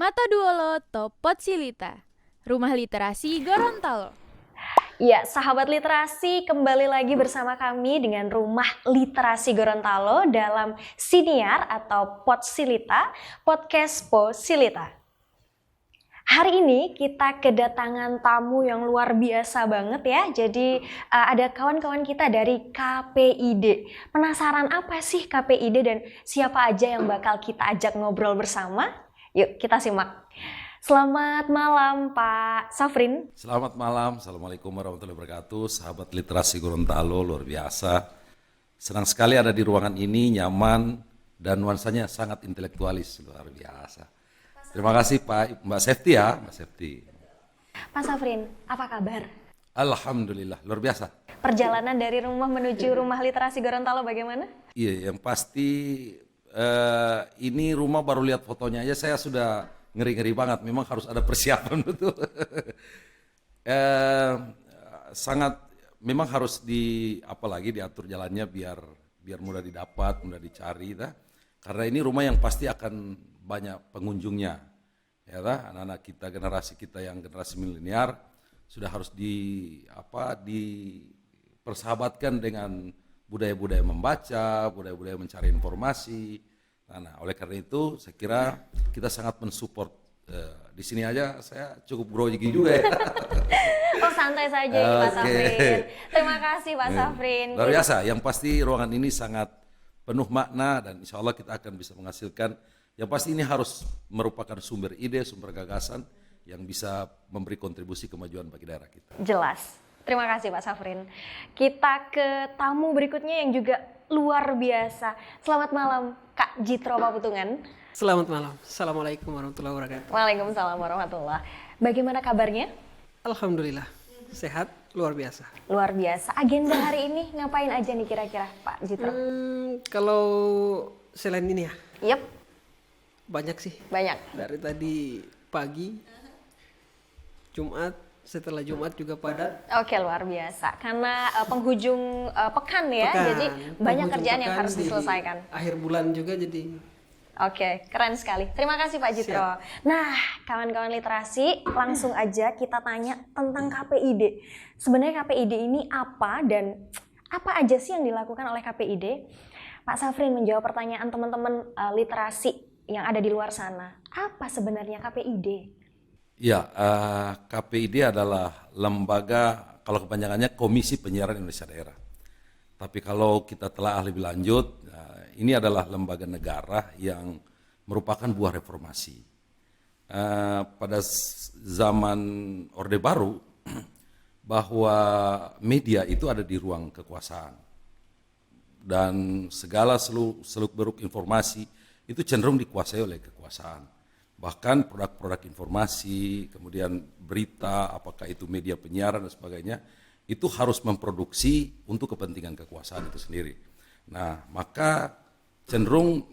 Mata Duolo Topot Silita, Rumah Literasi Gorontalo. Ya, sahabat literasi, kembali lagi bersama kami dengan Rumah Literasi Gorontalo dalam Siniar atau Potsilita, Podcast Posilita. Hari ini kita kedatangan tamu yang luar biasa banget ya. Jadi ada kawan-kawan kita dari KPID. Penasaran apa sih KPID dan siapa aja yang bakal kita ajak ngobrol bersama? Yuk kita simak. Selamat malam Pak Safrin. Selamat malam, Assalamualaikum warahmatullahi wabarakatuh. Sahabat literasi Gorontalo, luar biasa. Senang sekali ada di ruangan ini, nyaman, dan nuansanya sangat intelektualis, luar biasa. Terima kasih Pak, Mbak Sefti ya, Mbak Sefti. Pak Safrin, apa kabar? Alhamdulillah, luar biasa. Perjalanan dari rumah menuju Rumah Literasi Gorontalo bagaimana? Iya, yang pasti ini rumah baru lihat fotonya aja saya sudah ngeri-ngeri banget. Memang harus ada persiapan betul. Sangat, memang harus apalagi diatur jalannya biar mudah didapat, mudah dicari, dah. Karena ini rumah yang pasti akan banyak pengunjungnya, ya dah. Anak-anak kita, generasi kita yang generasi milenial sudah harus dipersahabatkan dengan budaya-budaya membaca, budaya-budaya mencari informasi. Nah, oleh karena itu saya kira kita sangat mensupport. Di sini aja saya cukup grogi juga ya. Oh santai saja ini Pak Safrin. Terima kasih Pak Safrin. Luar biasa, yang pasti ruangan ini sangat penuh makna dan insya Allah kita akan bisa menghasilkan. Yang pasti ini harus merupakan sumber ide, sumber gagasan yang bisa memberi kontribusi kemajuan bagi daerah kita. Jelas. Terima kasih Pak Safrin. Kita ke tamu berikutnya yang juga luar biasa. Selamat malam Kak Jitro Paputungan. Selamat malam. Assalamualaikum warahmatullahi wabarakatuh. Waalaikumsalam warahmatullah. Bagaimana kabarnya? Alhamdulillah. Sehat, luar biasa. Luar biasa. Agenda hari ini ngapain aja nih kira-kira Pak Jitro? Kalau selain ini ya, Yep, banyak sih. banyak. Dari tadi pagi, Jumat, setelah Jumat juga padat. Oke, luar biasa. Karena penghujung pekan ya, Pekan. jadi banyak Penghujung kerjaan yang pekan harus di diselesaikan. Akhir bulan juga jadi. Oke, keren sekali. Terima kasih Pak Jitro. Nah, kawan-kawan literasi, langsung aja kita tanya tentang KPID. Sebenarnya KPID ini apa dan apa aja sih yang dilakukan oleh KPID? Pak Safrin menjawab pertanyaan teman-teman literasi yang ada di luar sana. Apa sebenarnya KPID? Ya, KPID adalah lembaga, kalau kepanjangannya Komisi Penyiaran Indonesia Daerah. Tapi kalau kita telah lebih lanjut, ini adalah lembaga negara yang merupakan buah reformasi. Pada zaman Orde Baru, bahwa media itu ada di ruang kekuasaan. Dan segala seluk-beluk informasi itu cenderung dikuasai oleh kekuasaan. Bahkan produk-produk informasi, kemudian berita, apakah itu media penyiaran dan sebagainya, itu harus memproduksi untuk kepentingan kekuasaan itu sendiri. Nah, maka cenderung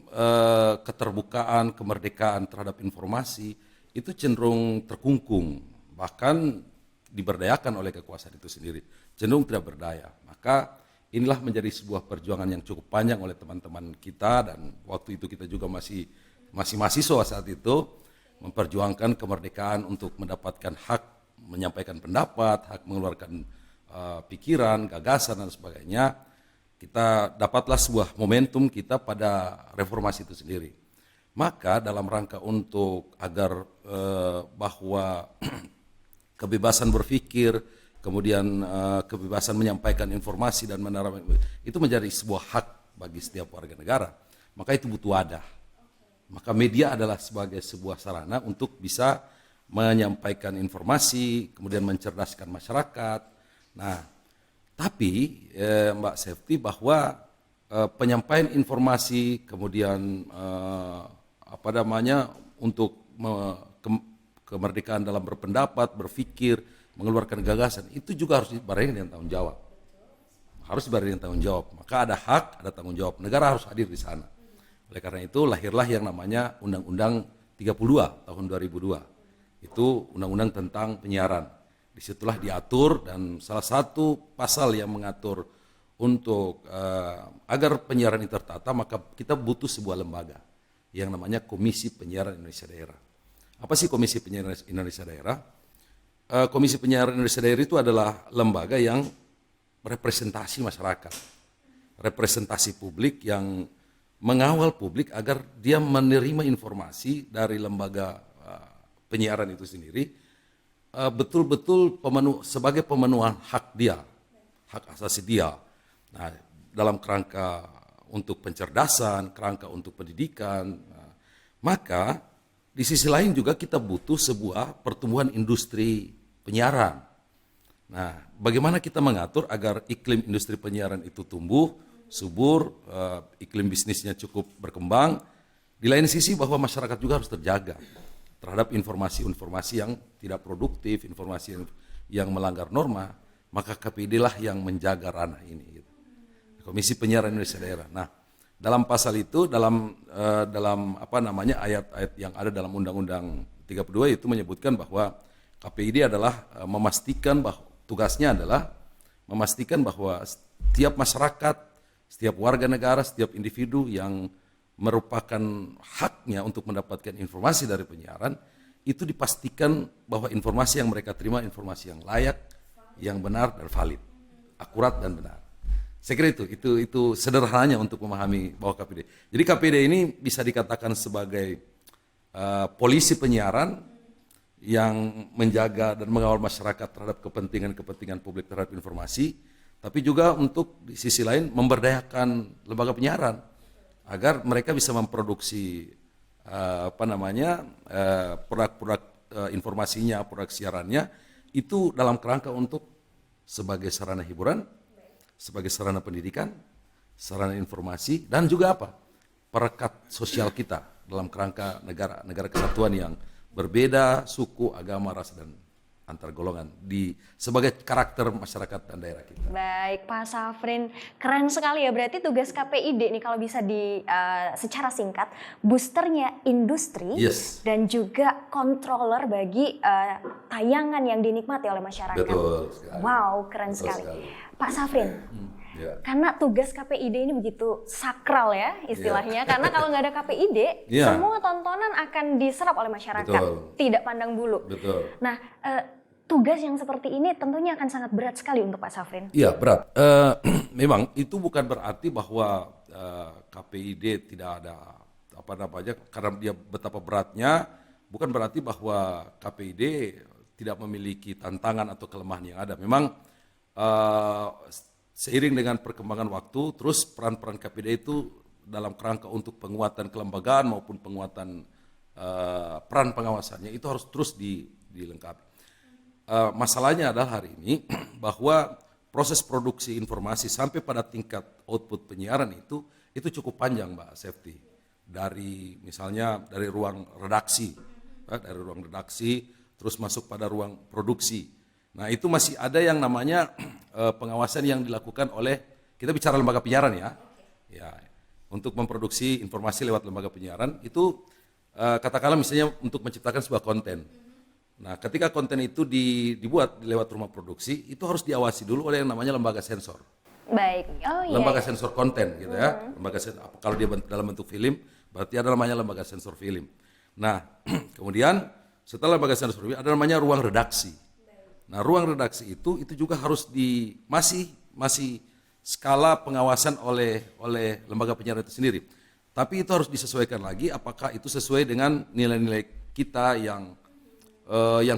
keterbukaan, kemerdekaan terhadap informasi itu cenderung terkungkung, bahkan diberdayakan oleh kekuasaan itu sendiri, cenderung tidak berdaya. Maka inilah menjadi sebuah perjuangan yang cukup panjang oleh teman-teman kita, dan waktu itu kita juga masih mahasiswa saat itu, memperjuangkan kemerdekaan untuk mendapatkan hak menyampaikan pendapat, hak mengeluarkan pikiran, gagasan dan sebagainya. Kita dapatlah sebuah momentum kita pada reformasi itu sendiri. Maka dalam rangka untuk agar bahwa kebebasan berpikir, kemudian kebebasan menyampaikan informasi dan menerima itu menjadi sebuah hak bagi setiap warga negara, maka itu butuh wadah. Maka media adalah sebagai sebuah sarana untuk bisa menyampaikan informasi, kemudian mencerdaskan masyarakat. Nah, tapi Mbak Sefti, bahwa penyampaian informasi kemudian untuk kemerdekaan dalam berpendapat, berpikir, mengeluarkan gagasan itu juga harus dibarengi dengan tanggung jawab. Harus dibarengi dengan tanggung jawab. Maka ada hak, ada tanggung jawab. Negara harus hadir di sana. Oleh karena itu lahirlah yang namanya Undang-Undang 32 tahun 2002. Itu undang-undang tentang penyiaran. Disitulah diatur, dan salah satu pasal yang mengatur untuk agar penyiaran ini tertata, maka kita butuh sebuah lembaga yang namanya Komisi Penyiaran Indonesia Daerah. Apa sih Komisi Penyiaran Indonesia Daerah? Komisi Penyiaran Indonesia Daerah itu adalah lembaga yang representasi masyarakat, representasi publik yang mengawal publik agar dia menerima informasi dari lembaga penyiaran itu sendiri betul-betul sebagai pemenuhan hak dia, hak asasi dia. Nah, dalam kerangka untuk pencerdasan, kerangka untuk pendidikan, maka di sisi lain juga kita butuh sebuah pertumbuhan industri penyiaran. Nah, bagaimana kita mengatur agar iklim industri penyiaran itu tumbuh, subur, iklim bisnisnya cukup berkembang. Di lain sisi bahwa masyarakat juga harus terjaga terhadap informasi-informasi yang tidak produktif, informasi yang melanggar norma, maka KPID lah yang menjaga ranah ini. Gitu. Komisi Penyiaran Indonesia Daerah. Nah, dalam pasal itu, dalam ayat-ayat yang ada dalam Undang-Undang 32 itu menyebutkan bahwa KPID adalah memastikan bahwa tugasnya adalah memastikan bahwa setiap masyarakat, setiap warga negara, setiap individu yang merupakan haknya untuk mendapatkan informasi dari penyiaran, itu dipastikan bahwa informasi yang mereka terima informasi yang layak, yang benar dan valid, akurat dan benar. Saya kira itu sederhananya untuk memahami bahwa KPID. Jadi KPID ini bisa dikatakan sebagai polisi penyiaran yang menjaga dan mengawal masyarakat terhadap kepentingan publik terhadap informasi, tapi juga untuk di sisi lain memberdayakan lembaga penyiaran agar mereka bisa memproduksi produk-produk informasinya, produk siarannya itu dalam kerangka untuk sebagai sarana hiburan, sebagai sarana pendidikan, sarana informasi, dan juga perekat sosial kita dalam kerangka negara kesatuan yang berbeda suku, agama, ras, dan antar golongan sebagai karakter masyarakat dan daerah kita. Baik, Pak Safrin, keren sekali ya. Berarti tugas KPID nih kalau bisa secara singkat, boosternya industri dan juga controller bagi tayangan yang dinikmati oleh masyarakat. Betul sekali. Wow, keren sekali. Pak Safrin, karena tugas KPID ini begitu sakral ya istilahnya, karena kalau nggak ada KPID, semua tontonan akan diserap oleh masyarakat, tidak pandang bulu. Betul. Nah, tugas yang seperti ini tentunya akan sangat berat sekali untuk Pak Safrin. Iya, berat. Memang itu bukan berarti bahwa KPID tidak ada karena dia betapa beratnya, bukan berarti bahwa KPID tidak memiliki tantangan atau kelemahan yang ada. Memang seiring dengan perkembangan waktu, terus peran-peran KPID itu dalam kerangka untuk penguatan kelembagaan maupun penguatan peran pengawasannya itu harus terus dilengkapi. Masalahnya adalah hari ini bahwa proses produksi informasi sampai pada tingkat output penyiaran itu cukup panjang, Mbak Safety. Misalnya dari ruang redaksi, terus masuk pada ruang produksi. Nah, itu masih ada yang namanya pengawasan yang dilakukan oleh, kita bicara lembaga penyiaran ya, untuk memproduksi informasi lewat lembaga penyiaran itu katakanlah misalnya untuk menciptakan sebuah konten. Nah, ketika konten itu dibuat lewat rumah produksi, itu harus diawasi dulu oleh yang namanya lembaga sensor. Baik, lembaga sensor konten gitu ya. Kalau dia dalam bentuk film, berarti ada namanya lembaga sensor film. Nah, kemudian setelah lembaga sensor film ada namanya ruang redaksi. Nah, ruang redaksi itu juga harus masih skala pengawasan oleh lembaga penyiaran itu sendiri. Tapi itu harus disesuaikan lagi apakah itu sesuai dengan nilai-nilai kita yang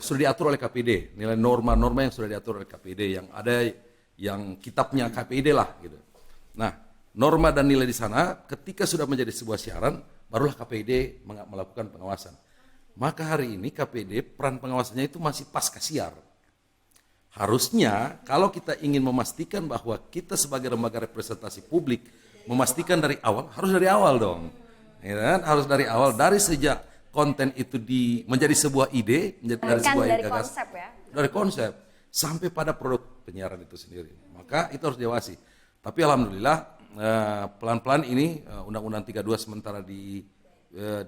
sudah diatur oleh KPID, nilai norma-norma yang sudah diatur oleh KPID, yang ada yang kitabnya KPID lah gitu. Nah, norma dan nilai di sana ketika sudah menjadi sebuah siaran, barulah KPID melakukan pengawasan. Maka hari ini KPID peran pengawasannya itu masih pasca siar. Harusnya kalau kita ingin memastikan bahwa kita sebagai lembaga representasi publik memastikan dari awal, harus dari awal dong. Ya kan? Harus dari awal, dari sejak konten itu menjadi sebuah ide, dari konsep ya. Dari konsep sampai pada produk penyiaran itu sendiri. Maka itu harus diawasi. Tapi alhamdulillah pelan-pelan ini Undang-Undang 32 sementara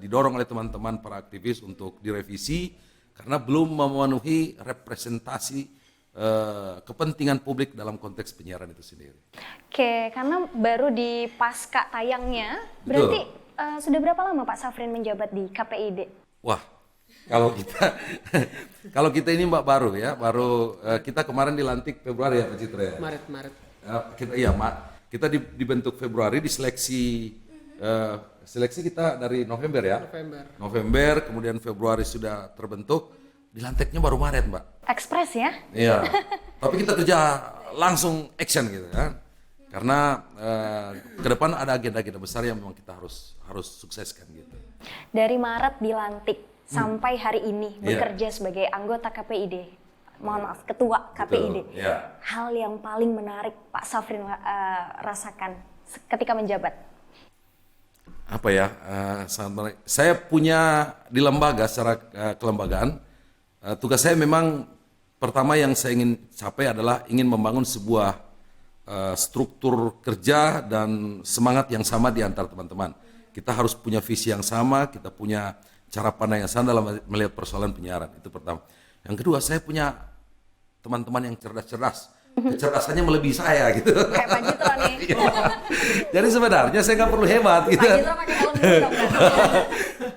didorong oleh teman-teman para aktivis untuk direvisi karena belum memenuhi representasi kepentingan publik dalam konteks penyiaran itu sendiri. Oke, karena baru di pasca tayangnya, berarti sudah berapa lama Pak Safrin menjabat di KPID? Wah, Kalau kita kalau kita ini Mbak baru ya, baru kita kemarin dilantik Februari ya Pak Citra ya. Maret. Kita dibentuk Februari, seleksi kita dari November ya. November, kemudian Februari sudah terbentuk, dilantiknya baru Maret Mbak. Ekspres ya? Iya. Tapi kita kerja langsung action gitu kan. Karena ke depan ada agenda-agenda besar yang memang kita harus sukseskan gitu. Dari Maret dilantik sampai hari ini bekerja sebagai anggota KPID. Mohon maaf, ketua KPID. Betul, ya. Hal yang paling menarik Pak Safrin rasakan ketika menjabat? Apa ya? Sangat menarik. Saya punya di lembaga secara kelembagaan, tugas saya memang pertama yang saya ingin capai adalah ingin membangun sebuah struktur kerja dan semangat yang sama di antara teman-teman. Kita harus punya visi yang sama, kita punya cara pandang yang sama dalam melihat persoalan penyiaran. Itu pertama. Yang kedua, saya punya teman-teman yang cerdas-cerdas. Kecerdasannya melebihi saya gitu. Kayak Pak Jitro nih. Jadi sebenarnya saya nggak perlu hebat gitu. Pak Jitro pakai helm dulu dong.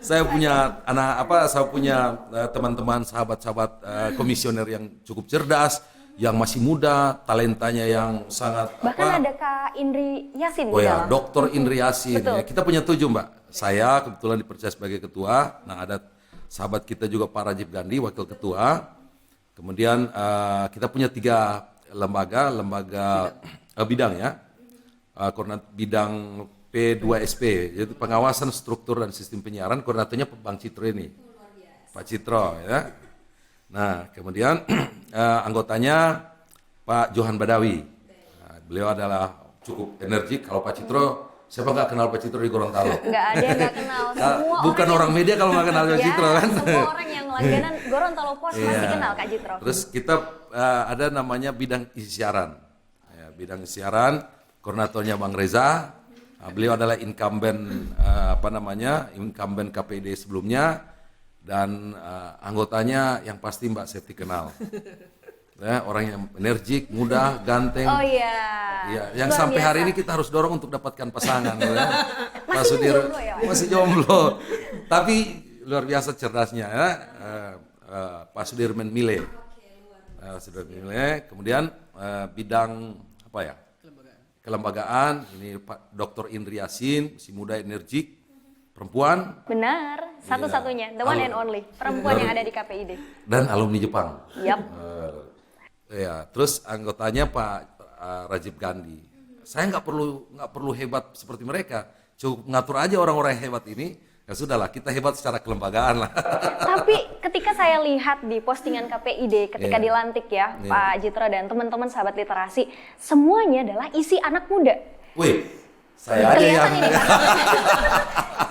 Saya punya teman-teman, sahabat-sahabat komisioner yang cukup cerdas, yang masih muda, talentanya yang sangat Bahkan ada Kak Indri Yasin Oh di ya, dalam. Dr. Indri Yasin. Betul. Ya, kita punya 7 Mbak. Saya kebetulan dipercaya sebagai ketua. Nah ada sahabat kita juga Pak Rajib Gandhi, wakil ketua. Kemudian kita punya 3 lembaga bidang ya. Koordinat bidang P2SP, yaitu pengawasan struktur dan sistem penyiaran. Koordinatornya Bang Citro ini, Pak Citro ya. Nah kemudian anggotanya Pak Johan Badawi. Nah, beliau adalah cukup energik. Kalau Pak Citro, siapa nggak kenal Pak Citro di Gorontalo? Nggak ada yang nggak kenal. Semua Bukan orang media kalau nggak kenal Pak ya, Citro kan. semua orang yang langganan Gorontalo Pos pasti Iya. kenal Kak Jitro. Terus kita ada namanya bidang isi siaran. Ya, bidang isi siaran, koordinatornya Bang Reza. Nah, beliau adalah incumbent incumbent KPID sebelumnya dan anggotanya yang pasti Mbak Septi kenal. Ya, orang yang energik, muda, ganteng. Oh iya. Iya, yang Luar sampai hari biasa. ini kita harus dorong untuk dapatkan pasangan. Ya. Masih jomblo ya, Pak? Masih jomblo. Tapi luar biasa cerdasnya ya. Pak Sudirman Mile. Sudirman Mile. Kemudian bidang apa ya? Kelembagaan. Ini Pak Dr. Indri Yasin, masih muda, energik, perempuan Benar, satu-satunya, the one and only, perempuan yang ada di KPID. dan alumni Jepang. Yap. Ya, terus anggotanya Pak Rajib Gandhi. Saya nggak perlu hebat seperti mereka, cukup ngatur aja orang-orang yang hebat ini. Ya sudahlah, kita hebat secara kelembagaan lah. Tapi ketika saya lihat di postingan KPID ketika Iya. dilantik ya, Iya. Pak Jitro dan teman-teman sahabat literasi, semuanya adalah isi anak muda. Wih, saya aja yang. Kelihatan ini Pak.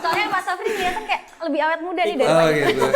Soalnya Pak Safrin kelihatan kayak lebih awet muda nih dari Oh Pak Jitro. gitu.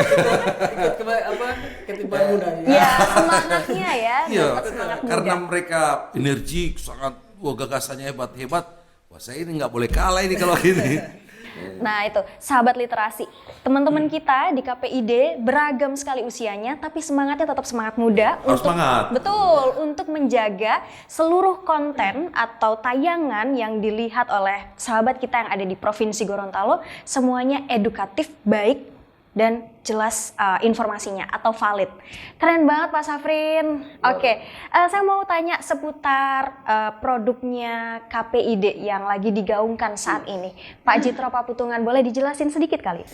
Ketimbang muda nih. Ya, semangatnya ya, Iya, dapat semangat muda. karena mereka energik, sangat gagasannya hebat-hebat. Wah, saya ini nggak boleh kalah ini kalau gini. Nah itu, sahabat literasi, teman-teman kita di KPID beragam sekali usianya, tapi semangatnya tetap semangat muda. Harus semangat. Betul, untuk menjaga seluruh konten atau tayangan yang dilihat oleh sahabat kita yang ada di Provinsi Gorontalo, semuanya edukatif, baik, dan jelas informasinya atau valid. Keren banget Pak Safrin. Oke, saya mau tanya seputar produknya KPID yang lagi digaungkan saat ini. Pak Jitro Paputungan, boleh dijelasin sedikit kali?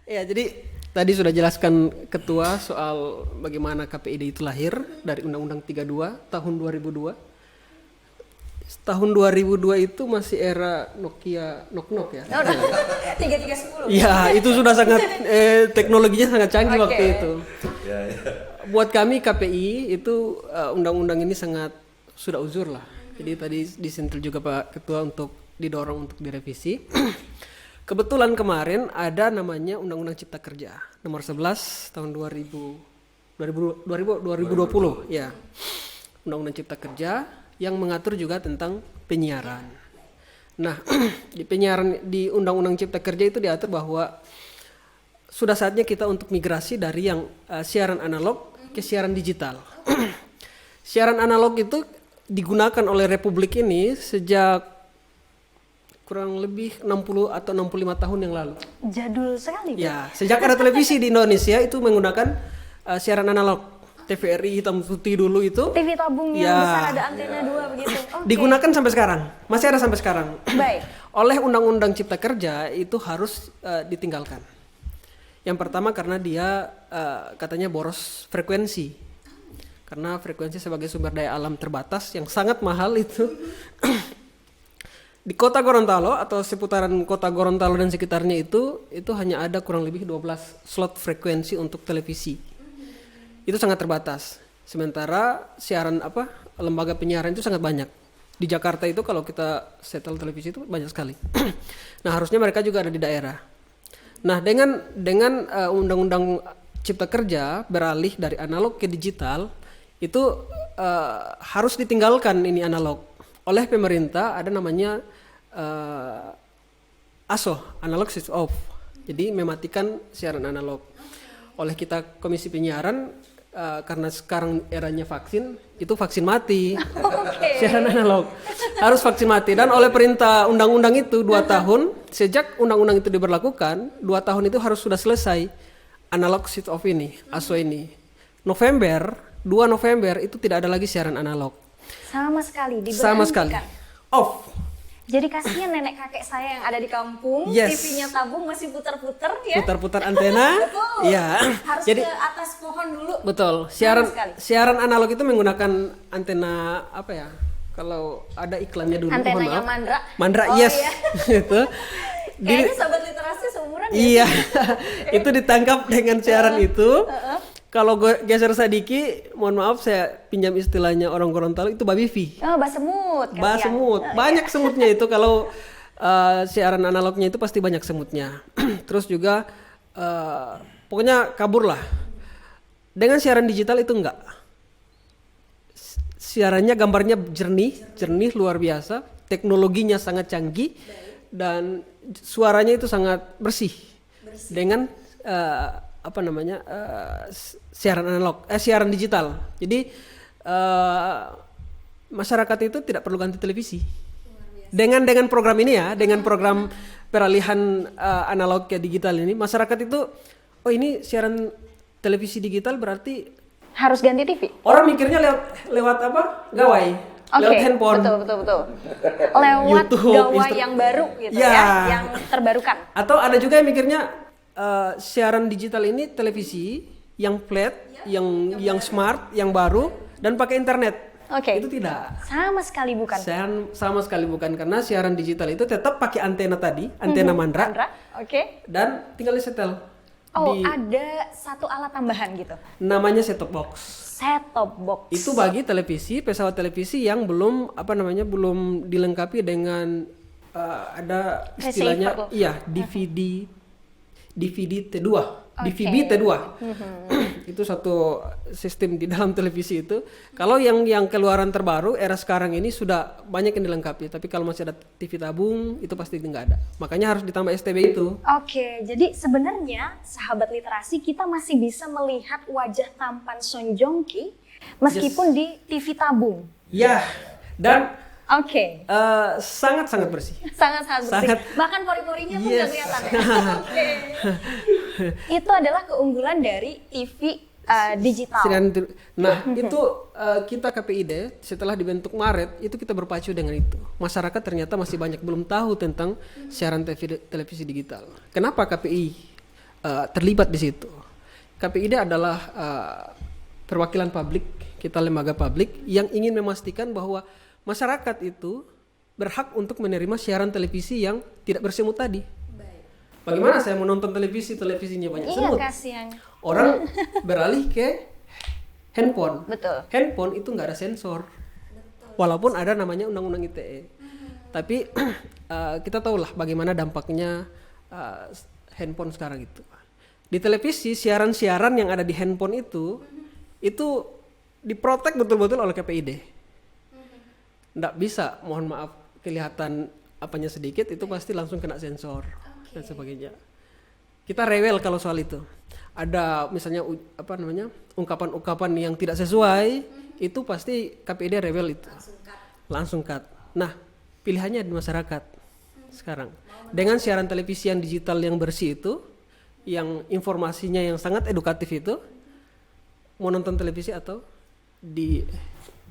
Ya, jadi tadi sudah jelaskan ketua soal bagaimana KPID itu lahir dari Undang-Undang 32 tahun 2002. Tahun 2002 itu masih era Nokia nok-nok ya. 3310. Ya, itu sudah sangat teknologinya sangat canggih Oke. waktu itu. Buat kami KPI itu undang-undang ini sangat sudah uzur lah. Jadi tadi disentil juga Pak Ketua untuk didorong untuk direvisi. Kebetulan kemarin ada namanya Undang-Undang Cipta Kerja nomor 11 tahun 2020 ya. Undang-Undang Cipta Kerja yang mengatur juga tentang penyiaran. Nah, di Undang-Undang Cipta Kerja itu diatur bahwa sudah saatnya kita untuk migrasi dari yang siaran analog ke siaran digital. Siaran analog itu digunakan oleh Republik ini sejak kurang lebih 60 atau 65 tahun yang lalu. Jadul sekali. Ya, sejak ada televisi di Indonesia itu menggunakan siaran analog. TVRI hitam putih dulu itu TV tabung yang Ya. besar ada antena 2 begitu. Oke. digunakan sampai sekarang, masih ada sampai sekarang. Baik. Oleh Undang-Undang Cipta Kerja itu harus ditinggalkan. Yang pertama karena dia katanya boros frekuensi. Karena frekuensi sebagai sumber daya alam terbatas yang sangat mahal itu. Di kota Gorontalo atau seputaran kota Gorontalo dan sekitarnya itu hanya ada kurang lebih 12 slot frekuensi untuk televisi. Itu sangat terbatas. Sementara siaran lembaga penyiaran itu sangat banyak. Di Jakarta itu kalau kita setel televisi itu banyak sekali. Nah, harusnya mereka juga ada di daerah. Nah, dengan Undang-Undang Cipta Kerja beralih dari analog ke digital, itu harus ditinggalkan ini analog. Oleh pemerintah ada namanya ASO, Analog Switch Off. Jadi mematikan siaran analog. Oleh kita Komisi Penyiaran karena sekarang eranya vaksin, itu vaksin mati. Siaran analog harus vaksin mati, dan oleh perintah undang-undang itu 2 tahun sejak undang-undang itu diberlakukan, 2 tahun itu harus sudah selesai analog switch off ini, ASO ini. 2 November itu tidak ada lagi siaran analog. Sama sekali Sama sekali. Off. Jadi kasihan nenek kakek saya yang ada di kampung, Yes. TV-nya tabung masih putar-putar ya. Putar-putar antena. Iya. Harus Jadi ke atas pohon dulu. betul, sekali. siaran analog itu menggunakan antena apa ya? Kalau ada iklannya dulu, mohon Antenanya maaf. Mandra. Mandra, Oh, yes. iya. Itu. Kayaknya sobat literasi seumuran ya. Iya. Itu ditangkap dengan siaran itu. Kalau gue geser sedikit, mohon maaf saya pinjam istilahnya orang Gorontalo, itu babi V. Oh, bas semut. Bah kasihan. semut, banyak semutnya itu kalau siaran analognya itu pasti banyak semutnya. Terus juga pokoknya kabur lah. Dengan siaran digital itu enggak. Siarannya gambarnya jernih luar biasa, teknologinya sangat canggih dan suaranya itu sangat bersih. Dengan siaran analog, siaran digital. Jadi masyarakat itu tidak perlu ganti televisi. Dengan program ini ya, dengan program peralihan analog ke digital ini, masyarakat itu, oh ini siaran televisi digital berarti Harus ganti TV. orang mikirnya lewat apa? Gawai, lewat handphone. Betul. Lewat YouTube, gawai yang baru gitu ya, yang terbarukan. Atau ada juga yang mikirnya siaran digital ini televisi yang flat, yang smart, yang baru dan pakai internet. Oke. Itu tidak. Sama sekali bukan. Sama sekali bukan, karena siaran digital itu tetap pakai antena tadi, antena Mandra, Mandra, oke. dan tinggal disetel. Oh, ada satu alat tambahan gitu. Namanya set-top box. Set-top box. Itu bagi televisi, pesawat televisi yang belum belum dilengkapi dengan ada istilahnya, Receiver. iya, DVD T2. DVB T2. Itu satu sistem di dalam televisi itu. Kalau yang keluaran terbaru era sekarang ini sudah banyak yang dilengkapi, tapi kalau masih ada TV tabung itu pasti nggak ada. Makanya harus ditambah STB itu. Oke, jadi sebenarnya sahabat literasi kita masih bisa melihat wajah tampan Son Joong-ki meskipun di TV tabung. Ya, dan Oke. sangat bersih. Sangat-sangat bersih. Sangat- Bahkan pori-porinya pun Yes. nggak kelihatan ya. Oke. Itu adalah keunggulan dari TV digital. Nah, itu kita KPID setelah dibentuk Maret itu kita berpacu dengan itu. Masyarakat ternyata masih banyak belum tahu tentang siaran televisi digital. Kenapa KPI terlibat di situ? KPID adalah perwakilan publik, kita lembaga publik yang ingin memastikan bahwa masyarakat itu berhak untuk menerima siaran televisi yang tidak bersemut tadi. Bagaimana saya menonton televisinya banyak Iya, semut? kasihan. Orang beralih ke handphone. Betul. Handphone itu nggak ada sensor. Walaupun ada namanya Undang-Undang ITE. Tapi kita tahulah bagaimana dampaknya handphone sekarang itu. Di televisi siaran-siaran yang ada di handphone itu diprotek betul-betul oleh KPID. Nggak bisa, mohon maaf, kelihatan apanya sedikit itu pasti langsung kena sensor dan sebagainya. Kita rewel kalau soal itu. Ada misalnya ungkapan-ungkapan yang tidak sesuai, itu pasti KPID rewel itu. Langsung cut. Nah, pilihannya di masyarakat. sekarang. Dengan siaran televisi yang digital yang bersih itu, yang informasinya yang sangat edukatif itu, mau nonton televisi atau di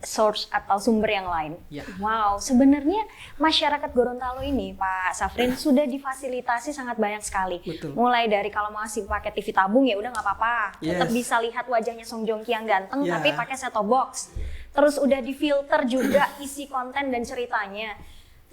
Source atau sumber yang lain. Ya. Wow, sebenarnya masyarakat Gorontalo ini, Pak Safrin, sudah difasilitasi sangat banyak sekali. Betul. Mulai dari kalau masih pakai TV tabung ya udah nggak apa-apa, tetap Yes. bisa lihat wajahnya Song Joong Ki yang ganteng, Ya. tapi pakai set-top box. Terus udah difilter juga isi konten dan ceritanya.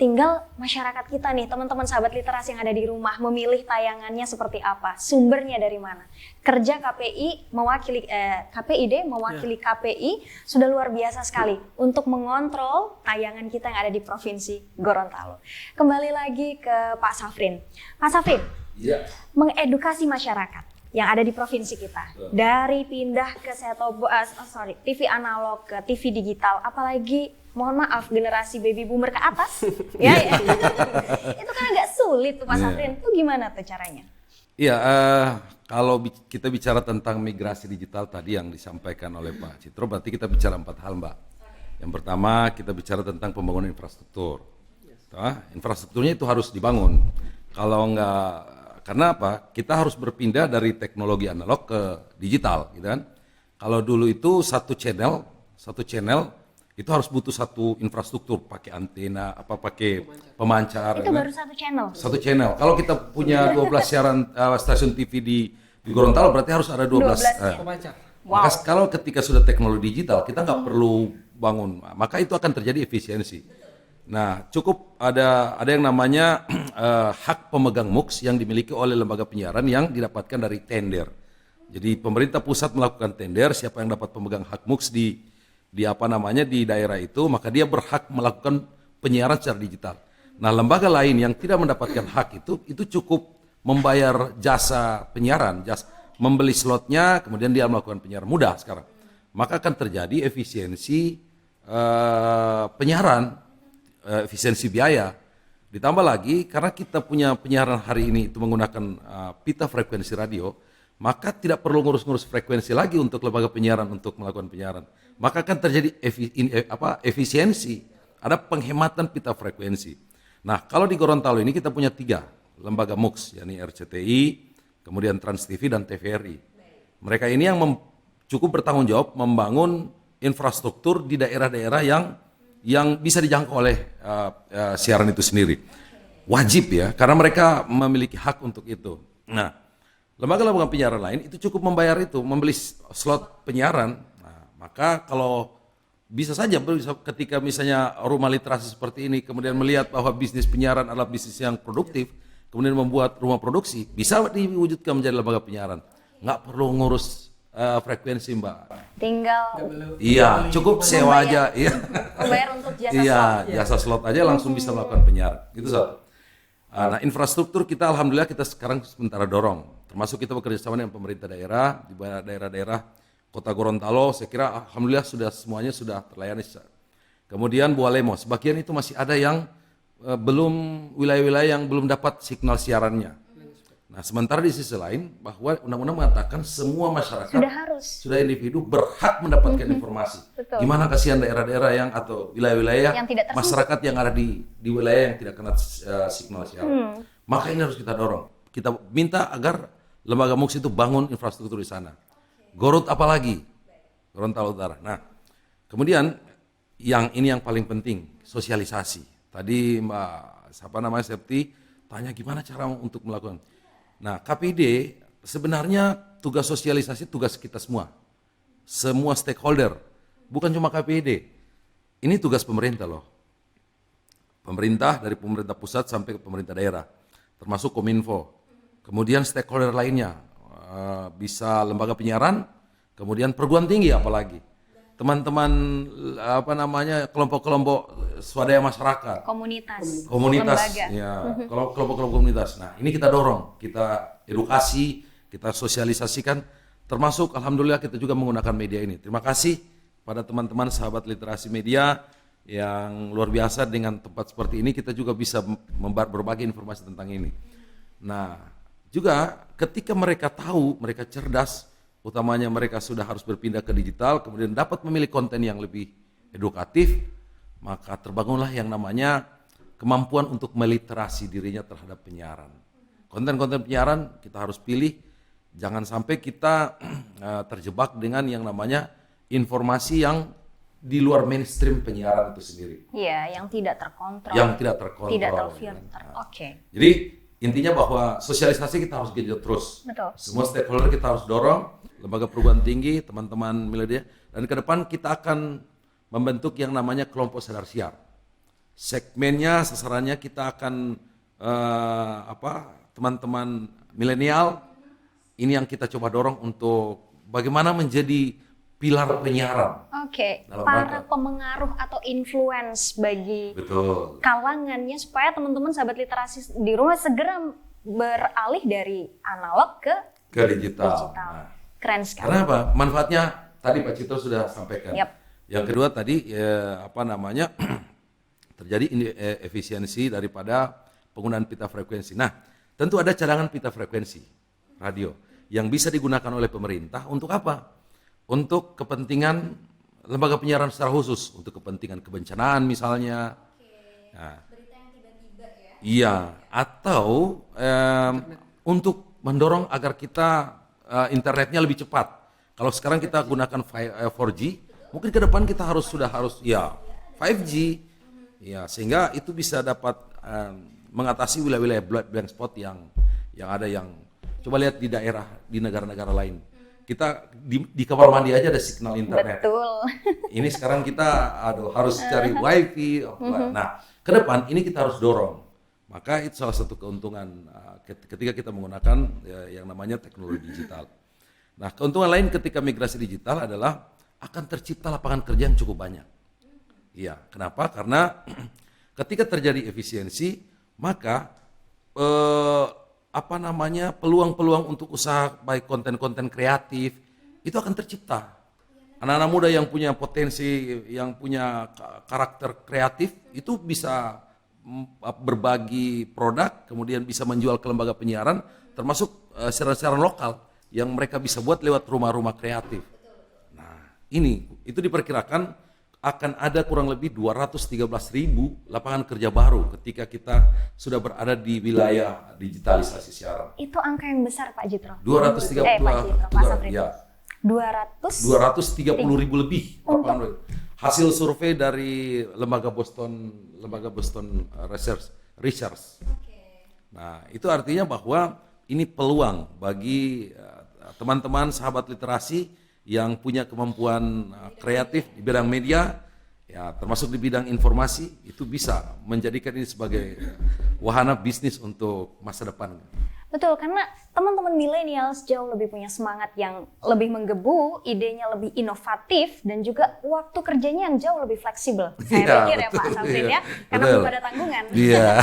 Tinggal masyarakat kita nih, teman-teman sahabat literasi yang ada di rumah, memilih tayangannya seperti apa, sumbernya dari mana. Kerja KPI mewakili KPID mewakili KPI sudah luar biasa sekali untuk mengontrol tayangan kita yang ada di Provinsi Gorontalo. Kembali lagi ke Pak Safrin. Pak Safrin, Iya. mengedukasi masyarakat yang ada di provinsi kita dari pindah ke TV analog ke TV digital, apalagi mohon maaf generasi baby boomer ke atas, ya. Itu kan agak sulit tuh Pak Iya. Safrin. Itu gimana tuh caranya? Iya, kalau kita bicara tentang migrasi digital tadi yang disampaikan oleh Pak Citro, berarti kita bicara 4 hal, Mbak. Yang pertama kita bicara tentang pembangunan infrastruktur. Infrastrukturnya itu harus dibangun. Kalau enggak, karena apa? Kita harus berpindah dari teknologi analog ke digital, gitu kan? Kalau dulu itu satu channel itu harus butuh satu infrastruktur, pakai antena, pakai pemancar. Itu kan? baru satu channel. Satu channel. Kalau kita punya 12 siaran stasiun TV di Gorontalo, berarti harus ada 12. 12. pemancar. Maka kalau ketika sudah teknologi digital, kita nggak perlu bangun. Maka itu akan terjadi efisiensi. Nah, cukup ada yang namanya hak pemegang MUX yang dimiliki oleh lembaga penyiaran yang didapatkan dari tender. Jadi pemerintah pusat melakukan tender, siapa yang dapat pemegang hak MUX di daerah itu, maka dia berhak melakukan penyiaran secara digital. Nah, lembaga lain yang tidak mendapatkan hak itu cukup membayar jasa penyiaran, membeli slotnya, kemudian dia melakukan penyiaran mudah sekarang. Maka akan terjadi efisiensi penyiaran, efisiensi biaya. Ditambah lagi karena kita punya penyiaran hari ini itu menggunakan pita frekuensi radio, maka tidak perlu ngurus-ngurus frekuensi lagi untuk lembaga penyiaran untuk melakukan penyiaran. Maka akan terjadi efisiensi, ada penghematan pita frekuensi. Nah, kalau di Gorontalo ini kita punya 3 lembaga MUX, yakni RCTI, kemudian Trans TV dan TVRI. Mereka ini yang cukup bertanggung jawab membangun infrastruktur di daerah-daerah yang bisa dijangkau oleh siaran itu sendiri. Wajib ya, karena mereka memiliki hak untuk itu. Nah, lembaga-lembaga penyiaran lain itu cukup membayar itu, membeli slot penyiaran. Nah, maka kalau bisa saja ketika misalnya rumah literasi seperti ini, kemudian melihat bahwa bisnis penyiaran adalah bisnis yang produktif, kemudian membuat rumah produksi, bisa diwujudkan menjadi lembaga penyiaran. Nggak perlu ngurus frekuensi, Mbak. Tinggal Iya, cukup sewa aja. Iya. membayar untuk jasa Iya, slot. jasa slot aja langsung bisa melakukan penyiaran. Gitu, Sob. Nah, infrastruktur kita alhamdulillah kita sekarang sementara dorong. Termasuk kita bekerja sama dengan pemerintah daerah di daerah-daerah Kota Gorontalo, saya kira alhamdulillah semuanya sudah terlayani. Kemudian Bualemo, sebagian itu masih ada yang belum, wilayah-wilayah yang belum dapat signal siarannya. Nah, sementara di sisi lain bahwa undang-undang mengatakan semua masyarakat sudah individu berhak mendapatkan informasi. Betul. Gimana kasihan daerah-daerah yang atau wilayah-wilayah Yang tidak tersentuh. masyarakat yang ada di wilayah yang tidak kena signal siaran. Maka ini harus kita dorong. Kita minta agar lembaga MUX itu bangun infrastruktur di sana. Gorut apalagi? Gorontalo Utara. Nah, kemudian yang paling penting sosialisasi. Tadi Mbak Septi tanya gimana cara untuk melakukan. Nah, KPID sebenarnya tugas sosialisasi tugas kita semua stakeholder, bukan cuma KPID. Ini tugas pemerintah loh. Pemerintah dari pemerintah pusat sampai ke pemerintah daerah, termasuk Kominfo. Kemudian stakeholder lainnya, bisa lembaga penyiaran, kemudian perguruan tinggi apalagi. Teman-teman kelompok-kelompok swadaya masyarakat, komunitas, lembaga. ya, kelompok-kelompok komunitas. Nah, ini kita dorong, kita edukasi, kita sosialisasikan, termasuk alhamdulillah kita juga menggunakan media ini. Terima kasih pada teman-teman sahabat literasi media yang luar biasa, dengan tempat seperti ini kita juga bisa berbagi informasi tentang ini. Nah, juga ketika mereka tahu, mereka cerdas, utamanya mereka sudah harus berpindah ke digital, kemudian dapat memilih konten yang lebih edukatif, maka terbangunlah yang namanya kemampuan untuk meliterasi dirinya terhadap penyiaran. Konten-konten penyiaran kita harus pilih, jangan sampai kita terjebak dengan yang namanya informasi yang di luar mainstream penyiaran itu sendiri. Iya, yang tidak terkontrol. Yang tidak terkontrol. Tidak terfilter. Oke. Jadi intinya bahwa sosialisasi kita harus genjot terus. Betul. Semua stakeholder kita harus dorong, lembaga perguruan tinggi, teman-teman milenial, dan ke depan kita akan membentuk yang namanya kelompok sadar siar. Segmennya, sasarannya kita akan teman-teman milenial ini yang kita coba dorong untuk bagaimana menjadi pilar penyiaran. Oke, Dalam para rangka. pemengaruh atau influence bagi Betul. kalangannya supaya teman-teman sahabat literasi di rumah segera beralih dari analog ke Ke digital. digital. Nah, Keren sekali. karena apa? Manfaatnya tadi Pak Cito sudah sampaikan. Yap. Yang kedua tadi terjadi efisiensi daripada penggunaan pita frekuensi. Nah, tentu ada cadangan pita frekuensi radio yang bisa digunakan oleh pemerintah untuk apa? Untuk kepentingan lembaga penyiaran secara khusus, untuk kepentingan kebencanaan misalnya. Nah, berita yang tiba-tiba ya. Iya, atau untuk mendorong agar kita internetnya lebih cepat. Kalau sekarang kita gunakan 4G, mungkin ke depan kita harus 5G. Ya, sehingga itu bisa dapat mengatasi wilayah-wilayah blank spot yang ada yang coba lihat di daerah di negara-negara lain. Kita di kamar mandi aja ada signal internet. Betul. Ini sekarang kita harus cari wifi. Nah, ke depan ini kita harus dorong. Maka itu salah satu keuntungan ketika kita menggunakan yang namanya teknologi digital. Nah, keuntungan lain ketika migrasi digital adalah akan tercipta lapangan kerja yang cukup banyak. Iya, kenapa? Karena ketika terjadi efisiensi, maka peluang-peluang untuk usaha baik konten-konten kreatif itu akan tercipta. Anak-anak muda yang punya potensi, yang punya karakter kreatif itu bisa berbagi produk, kemudian bisa menjual ke lembaga penyiaran, termasuk siaran-siaran lokal yang mereka bisa buat lewat rumah-rumah kreatif. Nah, itu diperkirakan akan ada kurang lebih 213.000 lapangan kerja baru ketika kita sudah berada di wilayah digitalisasi siaran. Itu angka yang besar Pak Jitro. 230 Pak Safrin. ya. 230.000 lebih lapangan. Hasil survei dari lembaga Boston Research. Nah, itu artinya bahwa ini peluang bagi teman-teman sahabat literasi yang punya kemampuan kreatif di bidang media, ya termasuk di bidang informasi, itu bisa menjadikan ini sebagai wahana bisnis untuk masa depan. Betul, karena teman-teman millennials jauh lebih punya semangat yang lebih menggebu, idenya lebih inovatif, dan juga waktu kerjanya yang jauh lebih fleksibel. Saya pikir ya Pak Safrin ya, karena belum ada tanggungan. Iya.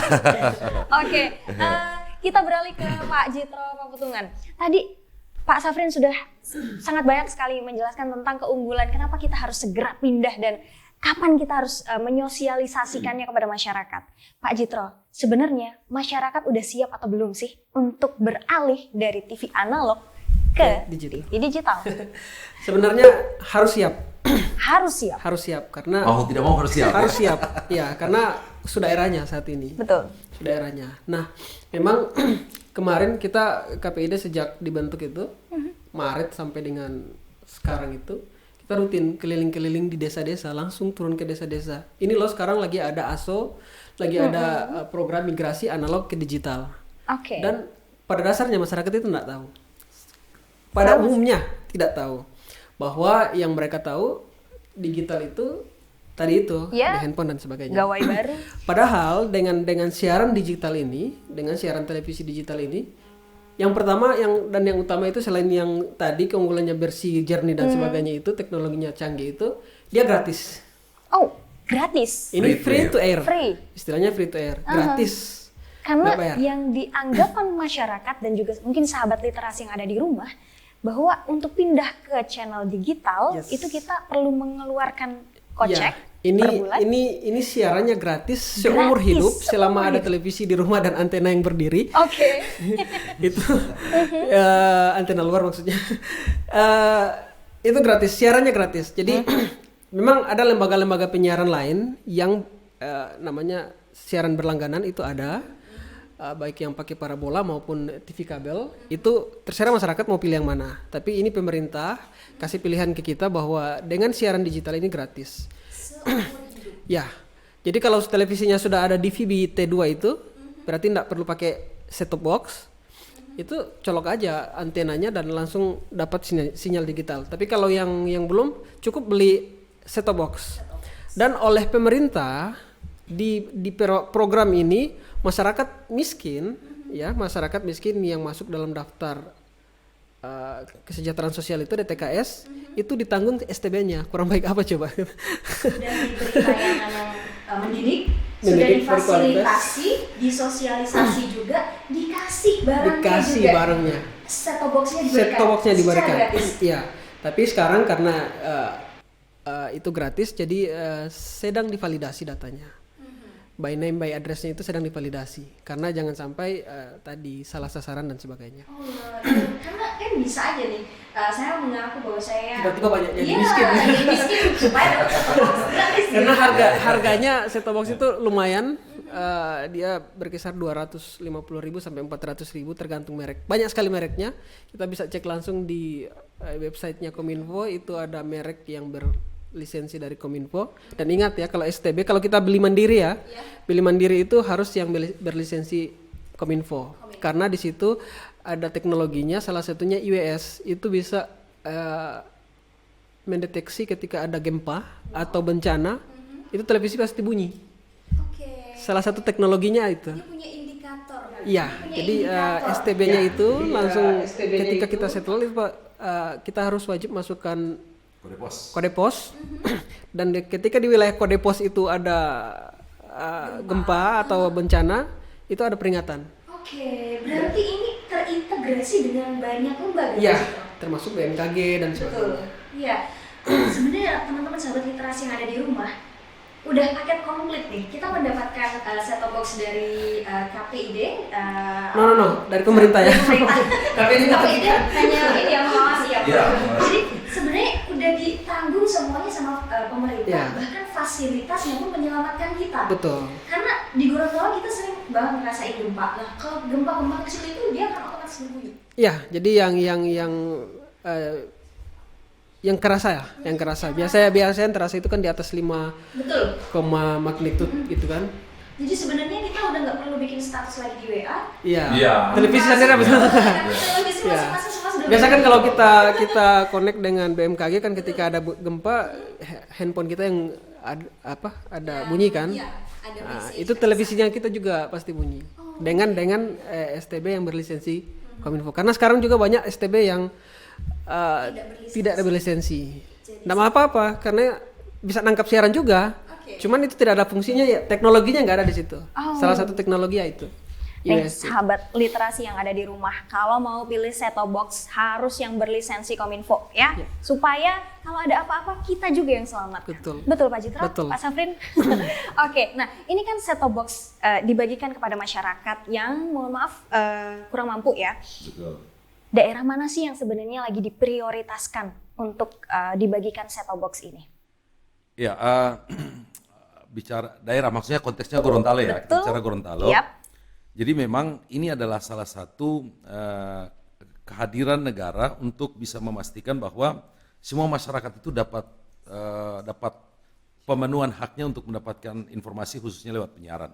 Oke, kita beralih ke Pak Jitro Paputungan. Tadi Pak Safrin sudah sangat banyak sekali menjelaskan tentang keunggulan kenapa kita harus segera pindah dan kapan kita harus menyosialisasikannya kepada masyarakat. Pak Jitro, sebenarnya masyarakat udah siap atau belum sih untuk beralih dari TV analog ke digital. TV digital? Sebenarnya harus siap. Harus siap karena Mau tidak mau harus siap. Harus siap. Ya, karena sudah eranya saat ini. Betul. Sudah eranya. Nah, memang kemarin kita KPID sejak dibentuk itu Maret sampai dengan sekarang itu kita rutin keliling-keliling di desa-desa, langsung turun ke desa-desa. Ini loh sekarang lagi ada ASO, lagi ada program migrasi analog ke digital. Oke. Dan pada dasarnya masyarakat itu tidak tahu. Pada umumnya tidak tahu bahwa yang mereka tahu digital itu tadi itu Ya, di handphone dan sebagainya. Gawai baru. Padahal dengan siaran digital ini, dengan siaran televisi digital ini, yang pertama yang utama itu selain yang tadi keunggulannya bersih, jernih dan sebagainya itu, teknologinya canggih itu, dia gratis. Oh, gratis. Ini free to air. Free. Istilahnya free to air, gratis. Karena Nggak bayar. yang dianggapkan masyarakat dan juga mungkin sahabat literasi yang ada di rumah, bahwa untuk pindah ke channel digital Yes. itu kita perlu mengeluarkan kocek Ya, per bulan. ini siarannya gratis seumur Gratis, hidup selama seumur ada hidup. televisi di rumah dan antena yang berdiri. Oke. Itu antena luar maksudnya. Itu gratis, siarannya gratis. Jadi memang ada lembaga-lembaga penyiaran lain yang namanya siaran berlangganan itu ada, baik yang pakai parabola maupun TV kabel, itu terserah masyarakat mau pilih yang mana. Tapi ini pemerintah kasih pilihan ke kita bahwa dengan siaran digital ini gratis. Ya, jadi kalau televisinya sudah ada DVB T2 itu, berarti tidak perlu pakai set-top box, itu colok aja antenanya dan langsung dapat sinyal digital. Tapi kalau yang belum, cukup beli set-top box. Dan oleh pemerintah di program ini masyarakat miskin yang masuk dalam daftar kesejahteraan sosial itu DTKS itu ditanggung STB-nya. Kurang baik apa coba? Sudah diberi layanan mendidik, sudah difasilitasi, disosialisasi juga, dikasih barangnya juga. Set-top box-nya diberikan. Iya. Tapi sekarang karena itu gratis, jadi sedang divalidasi datanya. By name, by address-nya itu sedang divalidasi. Karena jangan sampai tadi salah sasaran dan sebagainya. Oh, karena kan bisa aja nih, saya mengaku bahwa saya tiba-tiba banyak jadi miskin supaya dapat set-top box gratis. Karena harganya set-top box itu lumayan, dia berkisar 250.000 sampai 400.000 tergantung merek. Banyak sekali mereknya. Kita bisa cek langsung di websitenya Kominfo, itu ada merek yang berlisensi dari Kominfo. Dan ingat ya, kalau STB, kalau kita beli mandiri ya, beli mandiri itu harus yang berlisensi Kominfo. Karena di situ ada teknologinya, salah satunya IWS, itu bisa mendeteksi ketika ada gempa atau bencana, itu televisi pasti bunyi. Salah satu teknologinya itu. Dia punya indikator. Iya, jadi STB-nya itu langsung ketika kita settle itu kita harus wajib masukkan kode pos. Dan ketika di wilayah kode pos itu ada gempa atau bencana, itu ada peringatan. Oke, berarti ini terintegrasi dengan banyak lembaga. Iya, termasuk BMKG dan sebagainya. Iya. Sebenarnya teman-teman sahabat literasi yang ada di rumah udah paket komplit nih. Kita mendapatkan set-top box dari KPID. No, dari pemerintah ya. KPID hanya ini yang mengawasi ya. Jadi sebenarnya udah ditanggung semuanya sama pemerintah. Ya. Bahkan fasilitas yang pun menyelamatkan kita. Betul. Karena di Gorontalo kita sering banget ngerasain gempa. Nah, kalau gempa kecil itu dia akan otomatis berbunyi. Ya, jadi yang kerasa. Biasanya terasa itu kan di atas 5 Betul. magnitude gitu kan. Jadi sebenarnya kita udah nggak perlu bikin status lagi di WA. Iya. Televisi sendiri betul. Televisi masing-masing sudah. Biasa kan kalau kita connect dengan BMKG kan ketika ada gempa, handphone kita yang ada bunyi kan. Iya, ada message. Itu televisinya kita juga pasti bunyi. Dengan STB yang berlisensi Kominfo. Karena sekarang juga banyak STB yang tidak ada berlisensi. Nggak apa-apa karena bisa nangkap siaran juga. Cuman itu tidak ada fungsinya ya, teknologinya nggak ada di situ. Salah satu teknologi ya itu. Sahabat literasi yang ada di rumah, kalau mau pilih set-top box harus yang berlisensi Kominfo ya, supaya kalau ada apa-apa kita juga yang selamat. Betul Pak Jitra, Betul. Pak Safrin. Oke, nah ini kan set-top box dibagikan kepada masyarakat yang mohon maaf kurang mampu ya. Betul. Daerah mana sih yang sebenarnya lagi diprioritaskan untuk dibagikan set-top box ini? Ya, bicara daerah maksudnya konteksnya Gorontalo ya, kita bicara Gorontalo. Yap. Jadi memang ini adalah salah satu kehadiran negara untuk bisa memastikan bahwa semua masyarakat itu dapat pemenuhan haknya untuk mendapatkan informasi khususnya lewat penyiaran.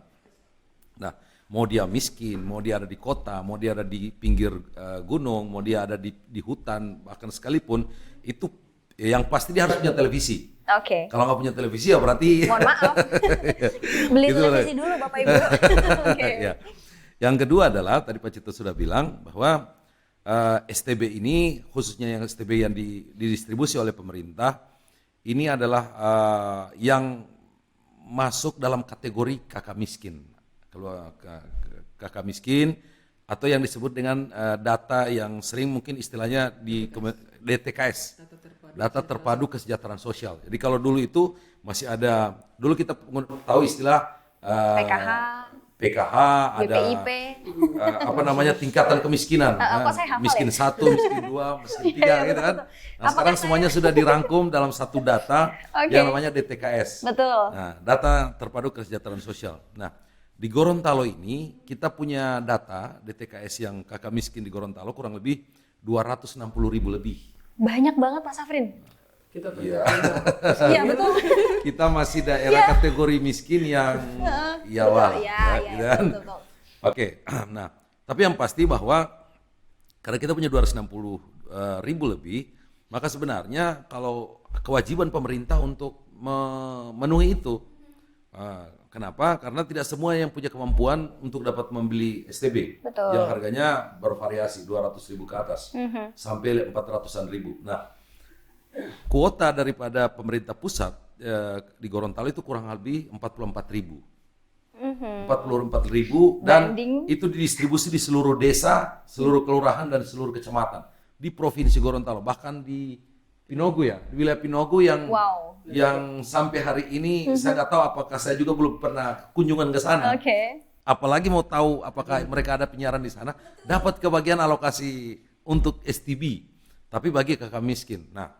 Nah, mau dia miskin, mau dia ada di kota, mau dia ada di pinggir gunung, mau dia ada di hutan, bahkan sekalipun itu yang pasti dia harus punya televisi. Oke. Kalau nggak punya televisi ya berarti. Mohon maaf. Beli Gitu televisi dulu Bapak Ibu. Oke. Ya. Yang kedua adalah tadi Pak Cito sudah bilang bahwa STB ini khususnya yang STB yang didistribusi oleh pemerintah ini adalah yang masuk dalam kategori kakak miskin. Kalau kakak miskin atau yang disebut dengan data yang sering mungkin istilahnya di DTKS, data terpadu kesejahteraan sosial. Jadi kalau dulu itu masih ada, dulu kita tahu istilah PKH, ada BPIP, tingkatan kemiskinan, miskin 1, miskin 2, miskin 3 gitu kan. Nah sekarang semuanya sudah dirangkum dalam satu data yang namanya DTKS. Betul. Nah, data terpadu kesejahteraan sosial. Nah, Di Gorontalo ini kita punya data DTKS yang kakak miskin di Gorontalo kurang lebih 260.000 lebih. Banyak banget Pak Safrin. Kita Iya betul. Kita masih daerah kategori miskin yang Jawa. Iya, gitu kan. betul. Oke, nah tapi yang pasti bahwa karena kita punya 260.000 lebih, maka sebenarnya kalau kewajiban pemerintah untuk memenuhi itu. Kenapa? Karena tidak semua yang punya kemampuan untuk dapat membeli STB. Betul. Yang harganya bervariasi 200.000 ke atas sampai 400-an ribu. Nah, kuota daripada pemerintah pusat di Gorontalo itu kurang lebih 44.000. 44.000 dan Banding. itu didistribusi di seluruh desa, seluruh kelurahan dan seluruh kecamatan di Provinsi Gorontalo, bahkan di Pinogo ya, di wilayah Pinogo yang Wow. yang sampai hari ini saya nggak tahu apakah saya juga belum pernah kunjungan ke sana. Oke. Apalagi mau tahu apakah mereka ada penyiaran di sana, dapat kebagian alokasi untuk STB, tapi bagi kakak miskin. Nah,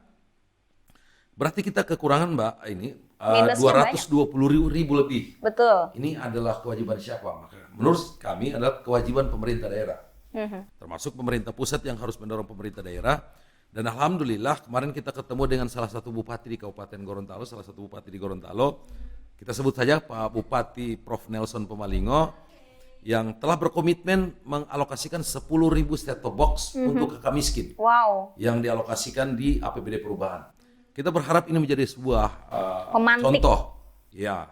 berarti kita kekurangan Mbak ini Minusnya 220.000 lebih. Betul. Ini adalah kewajiban siapa? Maka menurut kami adalah kewajiban pemerintah daerah. Termasuk pemerintah pusat yang harus mendorong pemerintah daerah. Dan alhamdulillah kemarin kita ketemu dengan salah satu bupati di Kabupaten Gorontalo, salah satu bupati di Gorontalo. Kita sebut saja Pak Bupati Prof. Nelson Pomalingo yang telah berkomitmen mengalokasikan 10.000 set-top box untuk kakak miskin Wow. yang dialokasikan di APBD perubahan. Kita berharap ini menjadi sebuah Pemantik. contoh, ya,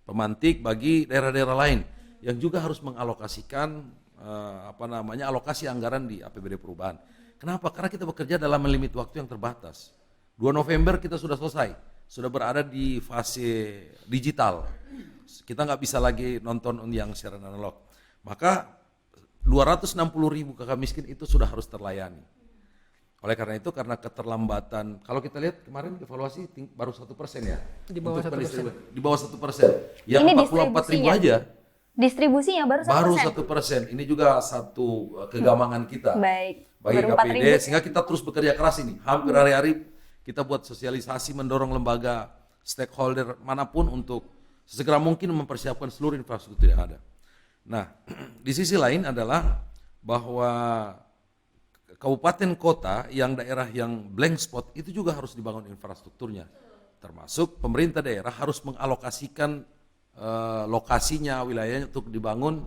pemantik bagi daerah-daerah lain yang juga harus mengalokasikan alokasi anggaran di APBD perubahan. Kenapa? Karena kita bekerja dalam limit waktu yang terbatas. 2 November kita sudah selesai, sudah berada di fase digital. Kita nggak bisa lagi nonton yang siaran analog. Maka 260.000 kakak miskin itu sudah harus terlayani. Oleh karena itu, karena keterlambatan, kalau kita lihat kemarin evaluasi baru 1% ya. Di bawah Untuk 1%. Di bawah 1%. Yang Ini 44.000 distribusinya. aja Distribusinya baru 1%. baru 1%. Ini juga satu kegamangan kita Baik. bagi Baru KPID, 4.000. sehingga kita terus bekerja keras ini. Hampir hari-hari kita buat sosialisasi, mendorong lembaga stakeholder manapun untuk sesegera mungkin mempersiapkan seluruh infrastruktur yang ada. Nah, di sisi lain adalah bahwa kabupaten kota yang daerah yang blank spot itu juga harus dibangun infrastrukturnya. Termasuk pemerintah daerah harus mengalokasikan lokasinya, wilayahnya untuk dibangun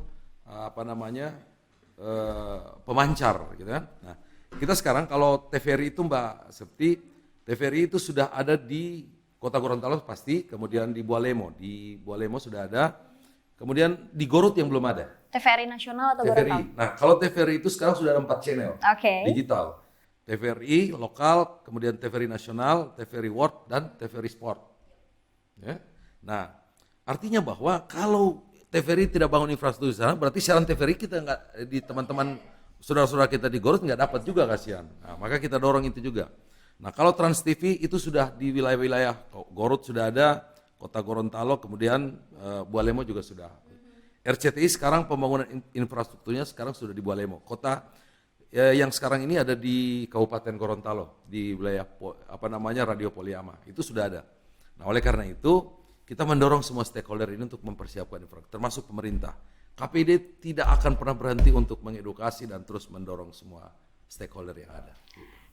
pemancar gitu kan. Nah, kita sekarang kalau TVRI itu Mbak Septi, TVRI itu sudah ada di Kota Gorontalo pasti, kemudian di Bualemo sudah ada, kemudian di Gorut yang belum ada. TVRI nasional atau Gorontalo? TVRI. Nah, kalau TVRI itu sekarang sudah ada 4 channel Oke. digital. TVRI lokal, kemudian TVRI nasional, TVRI World, dan TVRI Sport. Ya. Nah, artinya bahwa kalau TVRI tidak bangun infrastruktur di sana, berarti siaran TVRI kita nggak di teman-teman saudara-saudara kita di Gorut nggak dapat juga kasihan. Nah, maka kita dorong itu juga. Nah, kalau Trans TV itu sudah di wilayah-wilayah Gorut sudah ada, Kota Gorontalo, kemudian Bualemo juga sudah. RCTI sekarang pembangunan infrastrukturnya sekarang sudah di Bualemo. Kota yang sekarang ini ada di Kabupaten Gorontalo di wilayah Radio Poliama. Itu sudah ada. Nah, oleh karena itu kita mendorong semua stakeholder ini untuk mempersiapkan infrastruktur, termasuk pemerintah. KPID tidak akan pernah berhenti untuk mengedukasi dan terus mendorong semua stakeholder yang ada.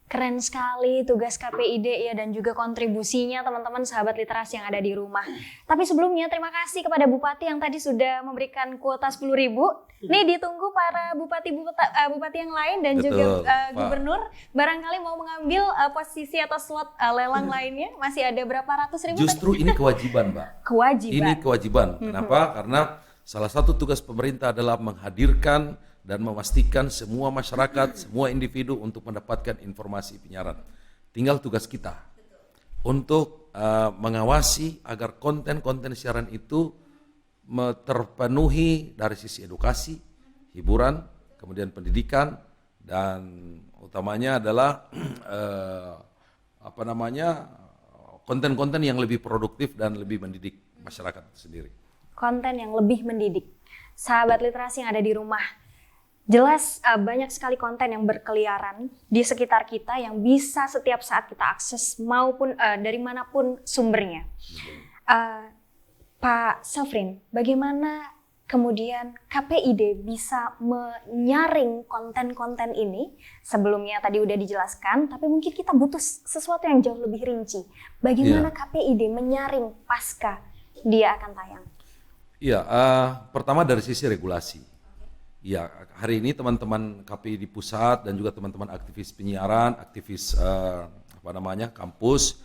Keren sekali tugas KPID ya, dan juga kontribusinya teman-teman sahabat literasi yang ada di rumah. Tapi sebelumnya terima kasih kepada Bupati yang tadi sudah memberikan kuota 10.000. Nih ditunggu para bupati yang lain dan Betul, juga Pak. gubernur barangkali mau mengambil posisi atau slot lelang lainnya. Masih ada berapa ratus ribu? Justru ini kewajiban, Mbak. Kewajiban. Ini kewajiban. Kenapa? Karena salah satu tugas pemerintah adalah menghadirkan dan memastikan semua masyarakat, semua individu untuk mendapatkan informasi penyiaran. Tinggal tugas kita untuk mengawasi agar konten-konten siaran itu terpenuhi dari sisi edukasi, hiburan, kemudian pendidikan, dan utamanya adalah konten-konten yang lebih produktif dan lebih mendidik masyarakat itu sendiri. Konten yang lebih mendidik. Sahabat literasi yang ada di rumah, jelas banyak sekali konten yang berkeliaran di sekitar kita yang bisa setiap saat kita akses maupun dari manapun sumbernya. Pak Safrin, bagaimana kemudian KPID bisa menyaring konten-konten ini? Sebelumnya tadi udah dijelaskan, tapi mungkin kita butuh sesuatu yang jauh lebih rinci. Bagaimana KPID menyaring pasca dia akan tayang? Iya, pertama dari sisi regulasi. Ya, hari ini teman-teman KPI di pusat dan juga teman-teman aktivis penyiaran, aktivis kampus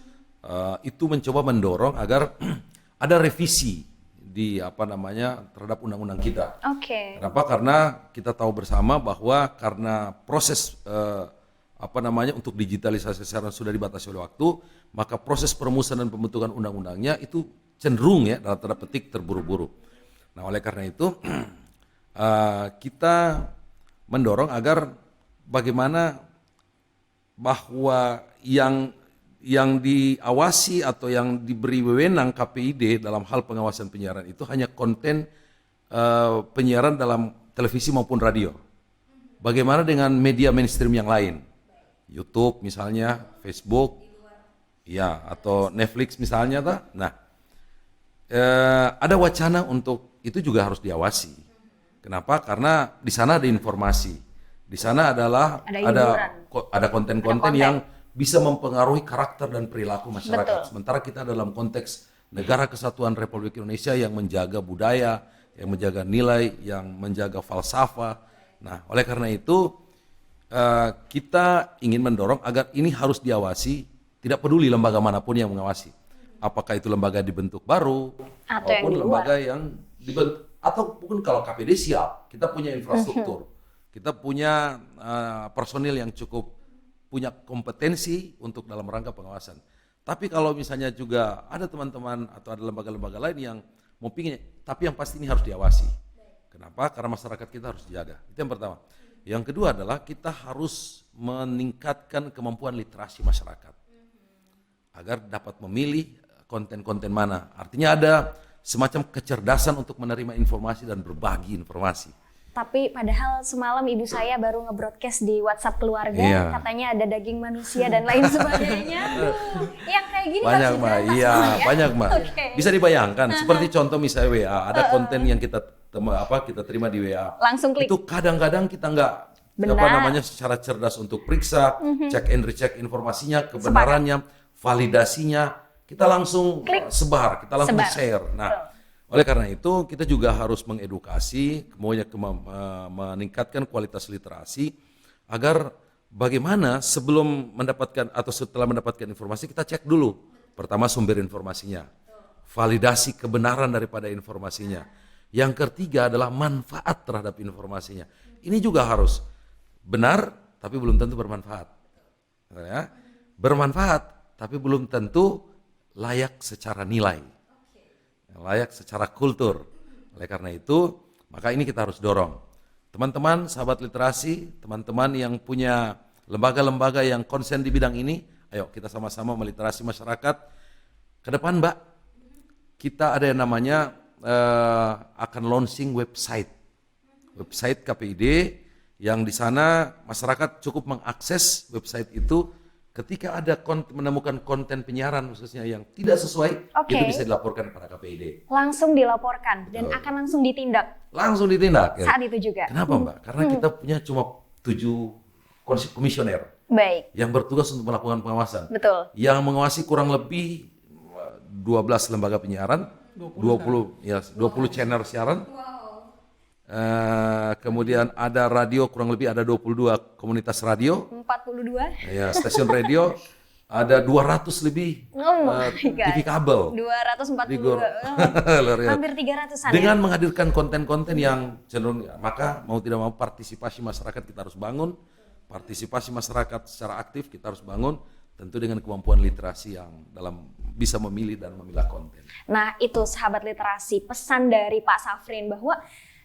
itu mencoba mendorong agar ada revisi di terhadap undang-undang kita. Oke. Kenapa? Karena kita tahu bersama bahwa karena proses untuk digitalisasi sekarang sudah dibatasi oleh waktu, maka proses perumusan dan pembentukan undang-undangnya itu cenderung ya dalam tanda petik terburu-buru. Nah, oleh karena itu kita mendorong agar bagaimana bahwa yang diawasi atau yang diberi wewenang KPID dalam hal pengawasan penyiaran itu hanya konten penyiaran dalam televisi maupun radio. Bagaimana dengan media mainstream yang lain? YouTube misalnya, Facebook, ya, atau Netflix misalnya, nah, ada wacana untuk itu juga harus diawasi. Kenapa? Karena di sana ada informasi, di sana ada konten-konten yang bisa mempengaruhi karakter dan perilaku masyarakat. Betul. Sementara kita dalam konteks Negara Kesatuan Republik Indonesia yang menjaga budaya, yang menjaga nilai, yang menjaga falsafah. Nah, oleh karena itu kita ingin mendorong agar ini harus diawasi, tidak peduli lembaga manapun yang mengawasi. Apakah itu lembaga dibentuk baru, maupun lembaga yang dibentuk, ataupun kalau KPD siap, kita punya infrastruktur, kita punya personil yang cukup punya kompetensi untuk dalam rangka pengawasan. Tapi kalau misalnya juga ada teman-teman atau ada lembaga-lembaga lain yang mau pingin, tapi yang pasti ini harus diawasi. Kenapa? Karena masyarakat kita harus dijaga. Itu yang pertama. Yang kedua adalah kita harus meningkatkan kemampuan literasi masyarakat agar dapat memilih konten-konten mana. Artinya ada semacam kecerdasan untuk menerima informasi dan berbagi informasi. Tapi padahal semalam ibu saya baru nge-broadcast di WhatsApp keluarga, katanya ada daging manusia dan lain sebagainya. Yang kayak gini banyak Mbak, iya banyak Mbak. Okay. Bisa dibayangkan, seperti contoh misalnya WA, ada konten yang kita terima di WA. Langsung klik. Itu kadang-kadang kita nggak secara cerdas untuk periksa, cek and recheck informasinya, kebenarannya, validasinya, kita langsung sebar, kita langsung share. Nah, oleh karena itu kita juga harus mengedukasi, meningkatkan kualitas literasi agar bagaimana sebelum mendapatkan atau setelah mendapatkan informasi kita cek dulu. Pertama sumber informasinya, validasi kebenaran daripada informasinya. Yang ketiga adalah manfaat terhadap informasinya. Ini juga harus benar tapi belum tentu bermanfaat. Ya. Bermanfaat tapi belum tentu layak secara nilai. Layak secara kultur. Oleh karena itu, maka ini kita harus dorong. Teman-teman, sahabat literasi, teman-teman yang punya lembaga-lembaga yang konsen di bidang ini, ayo kita sama-sama meliterasi masyarakat. Ke depan, Mbak, kita ada yang namanya akan launching website KPID yang di sana masyarakat cukup mengakses website itu. Ketika ada menemukan konten penyiaran khususnya yang tidak sesuai, itu bisa dilaporkan kepada KPID. Langsung dilaporkan dan akan langsung ditindak. Langsung ditindak. Saat itu juga. Kenapa Mbak? Karena kita punya cuma 7 komisioner. Baik. Yang bertugas untuk melakukan pengawasan. Betul. Yang mengawasi kurang lebih 12 lembaga penyiaran, 20 channel siaran. Kemudian ada radio, kurang lebih ada 22 komunitas radio. 42. Ya, stasiun radio ada 200 lebih TV kabel. 242. Hampir 300-an. Dengan menghadirkan konten-konten yang cenderung, maka mau tidak mau partisipasi masyarakat kita harus bangun. Partisipasi masyarakat secara aktif kita harus bangun, tentu dengan kemampuan literasi yang dalam bisa memilih dan memilah konten. Nah, itu sahabat literasi, pesan dari Pak Safrin bahwa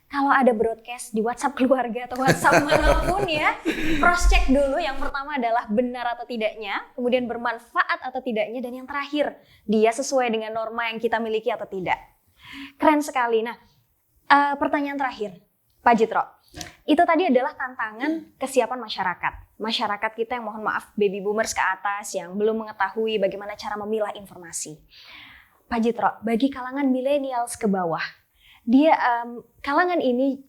kalau ada broadcast di WhatsApp keluarga atau WhatsApp manapun ya, cross check dulu. Yang pertama adalah benar atau tidaknya, kemudian bermanfaat atau tidaknya, dan yang terakhir, dia sesuai dengan norma yang kita miliki atau tidak. Keren sekali. Nah, pertanyaan terakhir, Pak Jitro. Itu tadi adalah tantangan kesiapan masyarakat. Masyarakat kita yang mohon maaf baby boomers ke atas yang belum mengetahui bagaimana cara memilah informasi. Pak Jitro, bagi kalangan millennials ke bawah, dia kalangan ini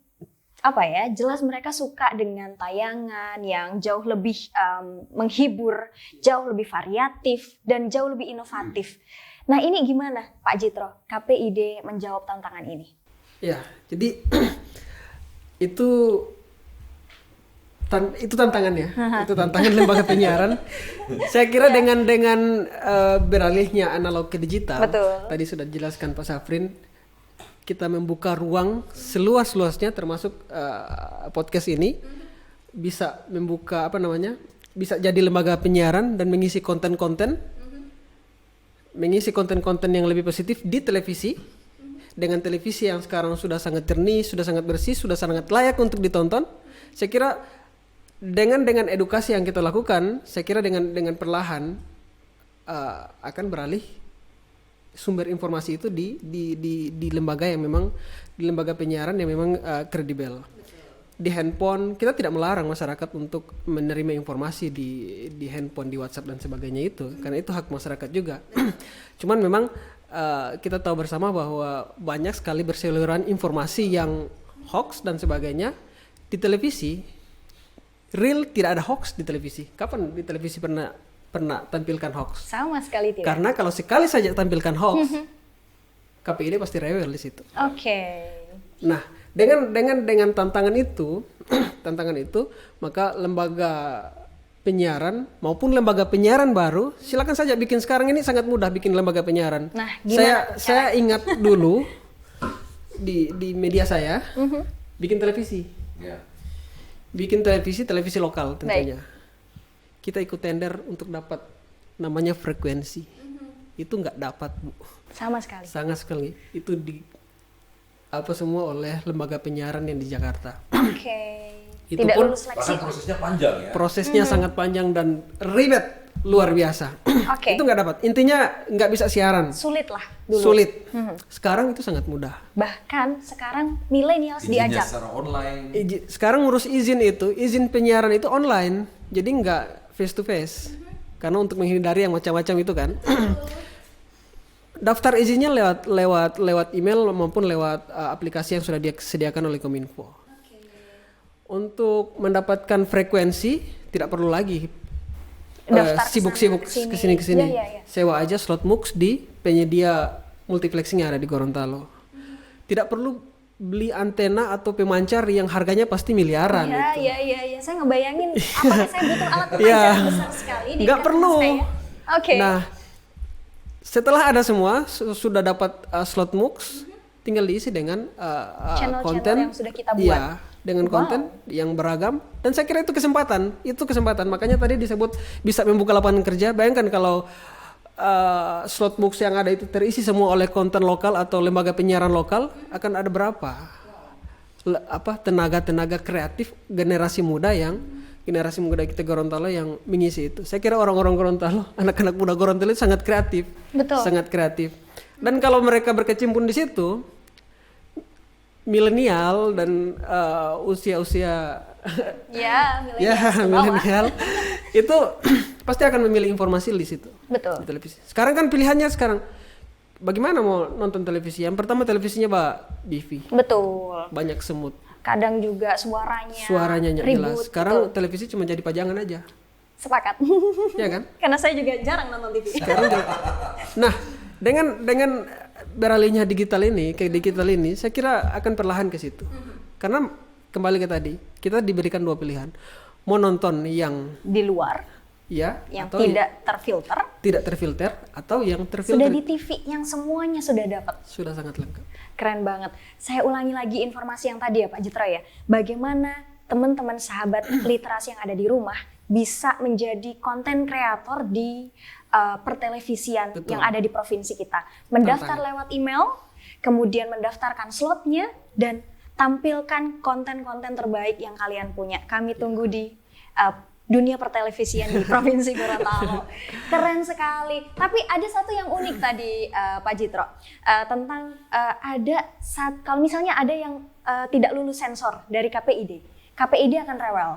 apa ya, jelas mereka suka dengan tayangan yang jauh lebih menghibur, jauh lebih variatif, dan jauh lebih inovatif. Nah ini gimana Pak Jitro, KPID menjawab tantangan ini? Ya, jadi itu tantangannya, itu tantangan lembaga penyiaran. Saya kira dengan beralihnya analog ke digital, Betul. tadi sudah dijelaskan Pak Safrin, kita membuka ruang seluas-luasnya termasuk podcast ini bisa membuka bisa jadi lembaga penyiaran dan mengisi konten-konten yang lebih positif di televisi, dengan televisi yang sekarang sudah sangat jernih, sudah sangat bersih, sudah sangat layak untuk ditonton. Saya kira dengan edukasi yang kita lakukan, saya kira dengan perlahan akan beralih sumber informasi itu di lembaga yang memang, di lembaga penyiaran yang memang kredibel. Di handphone kita tidak melarang masyarakat untuk menerima informasi di handphone, di WhatsApp dan sebagainya itu, karena itu hak masyarakat juga. Cuman memang kita tahu bersama bahwa banyak sekali berseliweran informasi yang hoax dan sebagainya di televisi. Real tidak ada hoax di televisi. Kapan di televisi pernah tampilkan hoax? Sama sekali tidak. Karena kalau sekali saja tampilkan hoax, KPID pasti rewel di situ. Oke. Nah, dengan tantangan itu, maka lembaga penyiaran maupun lembaga penyiaran baru, silakan saja bikin. Sekarang ini sangat mudah bikin lembaga penyiaran. Nah, gimana saya ingat dulu di media saya bikin televisi. Bikin televisi lokal tentunya. Kita ikut tender untuk dapat namanya frekuensi. Itu nggak dapat, Bu. Sama sekali. Sangat sekali. Itu semua oleh lembaga penyiaran yang di Jakarta. Oke. Itu Tidak pun lulus seleksi. prosesnya panjang ya. prosesnya sangat panjang dan ribet luar biasa. Oke. Itu nggak dapat. Intinya nggak bisa siaran. Sulit lah dulu. Sulit. Sekarang itu sangat mudah. Bahkan sekarang millennials Izinnya diajak. secara online. Sekarang ngurus izin penyiaran itu online. Jadi nggak face to face. Karena untuk menghindari yang macam-macam itu kan. Daftar izinnya lewat email maupun lewat aplikasi yang sudah disediakan oleh Kominfo. Untuk mendapatkan frekuensi tidak perlu lagi Daftar sibuk-sibuk kesini. kesini. Iya. Sewa aja slot MUX di penyedia multiplexing yang ada di Gorontalo. Tidak perlu beli antena atau pemancar yang harganya pasti miliaran. Iya. Saya ngebayangin apakah saya butuh alat pemancar Iya. yang besar sekali di Nggak dekat perlu. rumah saya? Oke. Nah, setelah ada semua, sudah dapat slot MUX, tinggal diisi dengan Channel-channel konten yang sudah kita buat. Iya, dengan konten yang beragam. Dan saya kira itu kesempatan. Makanya tadi disebut bisa membuka lapangan kerja. Bayangkan kalau slot MUX yang ada itu terisi semua oleh konten lokal atau lembaga penyiaran lokal, akan ada berapa tenaga kreatif generasi muda kita Gorontalo yang mengisi itu. Saya kira orang-orang Gorontalo, anak-anak muda Gorontalo itu sangat kreatif. Betul. Sangat kreatif. Dan kalau mereka berkecimpung di situ, milenial dan usia-usia Ya, milenial itu pasti akan memilih informasi di situ. Betul. Di televisi. Sekarang kan pilihannya bagaimana mau nonton televisi? Yang pertama televisinya BV. Betul. Banyak semut. Kadang juga suaranya Nggak ribut. jelas. Sekarang Betul. televisi cuma jadi pajangan aja. Sepakat. Ya kan? Karena saya juga jarang nonton TV. Nah, dengan beralihnya digital ini, saya kira akan perlahan ke situ. Karena kembali ke tadi, kita diberikan dua pilihan. Mau nonton yang Di luar ya yang atau tidak terfilter, atau yang terfilter. sudah di TV yang semuanya sudah dapat. Sudah sangat lengkap. Keren banget. Saya ulangi lagi informasi yang tadi ya Pak Jitro ya. Bagaimana teman-teman sahabat literasi yang ada di rumah bisa menjadi konten kreator di pertelevisian Betul. yang ada di provinsi kita. Mendaftar lewat email, kemudian mendaftarkan slotnya, dan tampilkan konten-konten terbaik yang kalian punya. Kami tunggu di dunia pertelevisian di Provinsi Gorontalo. Keren sekali. Tapi ada satu yang unik tadi Pak Jitro, tentang kalau misalnya ada yang tidak lulus sensor dari KPID akan rewel.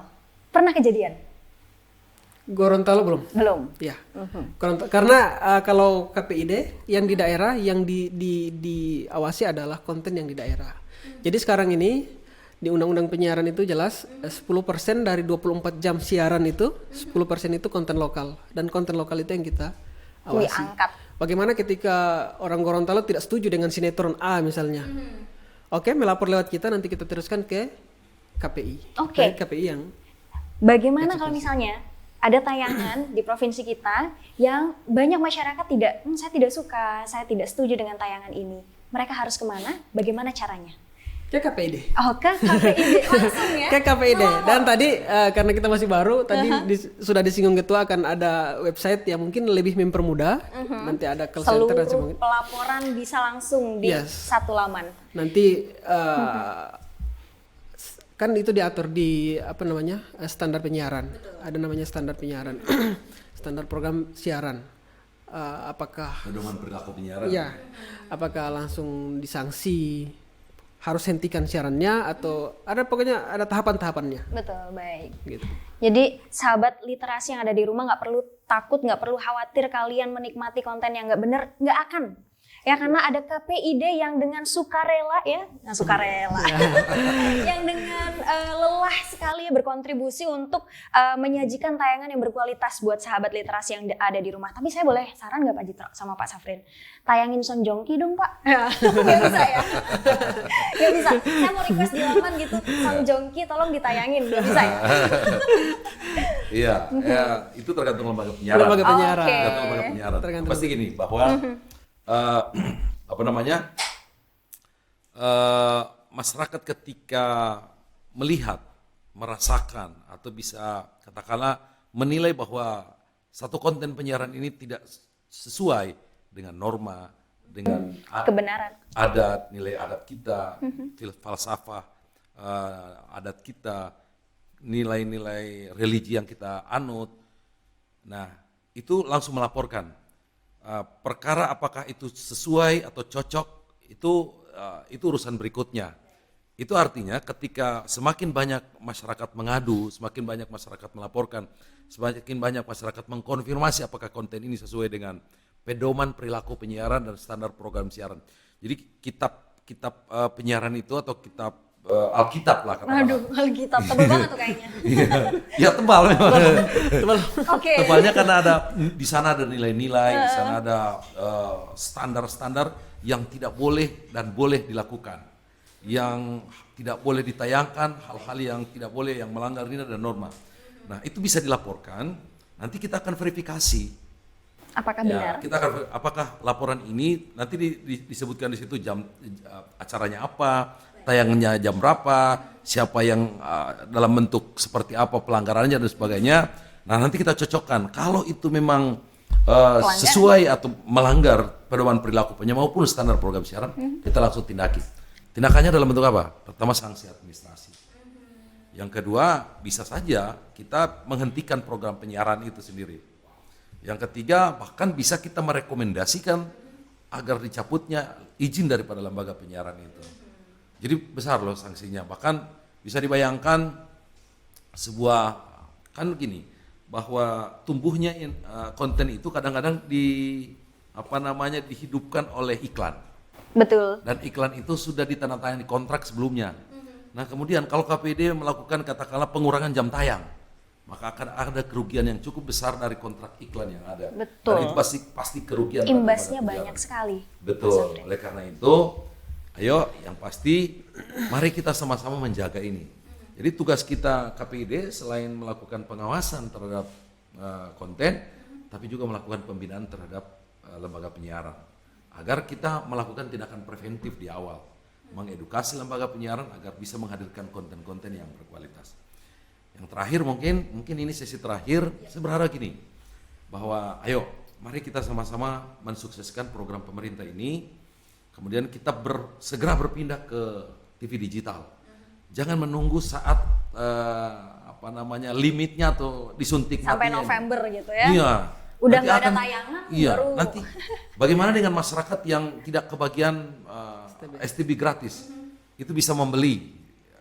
Pernah kejadian? Gorontalo belum. Belum. Ya. Karena kalau KPID yang di daerah yang diawasi adalah konten yang di daerah. Jadi sekarang ini di Undang-Undang Penyiaran itu jelas 10% dari 24 jam siaran itu 10% itu konten lokal, dan konten lokal itu yang kita awasi. Diangkat. Bagaimana ketika orang Gorontalo tidak setuju dengan sinetron A misalnya? Oke, melapor lewat kita, nanti kita teruskan ke KPI. Oke. Ke KPI yang Bagaimana kalau misalnya ada tayangan di provinsi kita yang banyak masyarakat saya tidak suka, saya tidak setuju dengan tayangan ini. Mereka harus kemana? Bagaimana caranya? ke KPID. Oh, ke KPID langsung ya? Ke KPID. Dan tadi karena kita masih baru, tadi sudah disinggung ketua akan ada website yang mungkin lebih mempermudah. Nanti ada call center dan Seluruh pelaporan bisa langsung di satu laman. Nanti kan itu diatur di standar penyiaran. Ada namanya standar penyiaran, standar program siaran. Apakah pedoman perilaku penyiaran? Ya, apakah langsung disanksi, harus hentikan siarannya, atau pokoknya ada tahapan-tahapannya. Betul, baik. Gitu. Jadi sahabat literasi yang ada di rumah nggak perlu takut, nggak perlu khawatir kalian menikmati konten yang nggak benar, nggak akan. Ya karena ada KPID yang dengan sukarela yang dengan lelah sekali berkontribusi untuk menyajikan tayangan yang berkualitas buat sahabat literasi yang ada di rumah. Tapi saya boleh saran nggak Pak Jitro sama Pak Safrin? Tayangin Son Jongki dong Pak. Nggak bisa ya? Nggak bisa. Saya mau request di laman gitu, Son Jongki tolong ditayangin. Nggak bisa ya? Iya, itu tergantung lembaga penyiaran. Lembaga penyiaran. Oke. Tergantung lembaga penyiaran. Pasti gini bahwa masyarakat ketika melihat, merasakan, atau bisa katakanlah menilai bahwa satu konten penyiaran ini tidak sesuai dengan norma, dengan Kebenaran. adat, nilai adat kita, falsafah adat kita, nilai-nilai religi yang kita anut. Nah, itu langsung melaporkan. Perkara apakah itu sesuai atau cocok itu urusan berikutnya. Itu artinya ketika semakin banyak masyarakat mengadu, semakin banyak masyarakat melaporkan, semakin banyak masyarakat mengkonfirmasi apakah konten ini sesuai dengan pedoman perilaku penyiaran dan standar program siaran. Jadi kitab penyiaran itu atau kitab Alkitab lah katakanlah. Aduh, Alkitab tebal banget tuh kayaknya. Ya tebal memang. Oke. Tebalnya karena di sana ada nilai-nilai, di sana ada standar-standar yang tidak boleh dan boleh dilakukan, yang tidak boleh ditayangkan, hal-hal yang tidak boleh, yang melanggar nilai dan norma. Nah itu bisa dilaporkan, nanti kita akan verifikasi. Apakah benar? Kita akan apakah laporan ini nanti disebutkan di situ acaranya apa, tayangannya jam berapa, siapa yang dalam bentuk seperti apa pelanggarannya dan sebagainya. Nah nanti kita cocokkan kalau itu memang sesuai atau melanggar pedoman perilaku penyiaran maupun standar program siaran, kita langsung tindaki. Tindakannya dalam bentuk apa? Pertama sanksi administrasi. Yang kedua bisa saja kita menghentikan program penyiaran itu sendiri. Yang ketiga bahkan bisa kita merekomendasikan agar dicabutnya izin daripada lembaga penyiaran itu. Jadi besar loh sanksinya, bahkan bisa dibayangkan sebuah, kan gini, bahwa tumbuhnya konten itu kadang-kadang dihidupkan oleh iklan. Betul. Dan iklan itu sudah ditandatangani kontrak sebelumnya. Nah kemudian kalau KPID melakukan katakanlah pengurangan jam tayang, maka akan ada kerugian yang cukup besar dari kontrak iklan yang ada. Betul. Dan itu pasti kerugian. Imbasnya banyak sekali. Betul. Oleh karena itu, ayo yang pasti mari kita sama-sama menjaga ini. Jadi tugas kita KPID selain melakukan pengawasan terhadap konten, tapi juga melakukan pembinaan terhadap lembaga penyiaran. Agar kita melakukan tindakan preventif di awal, mengedukasi lembaga penyiaran agar bisa menghadirkan konten-konten yang berkualitas. Yang terakhir mungkin ini sesi terakhir, saya berharap gini, bahwa ayo mari kita sama-sama mensukseskan program pemerintah ini. Kemudian kita segera berpindah ke TV digital. Jangan menunggu saat limitnya atau disuntik sampai matinya. November gitu ya. Iya. Udah nggak ada tayangan baru. Nanti bagaimana dengan masyarakat yang tidak kebagian STB gratis? Itu bisa membeli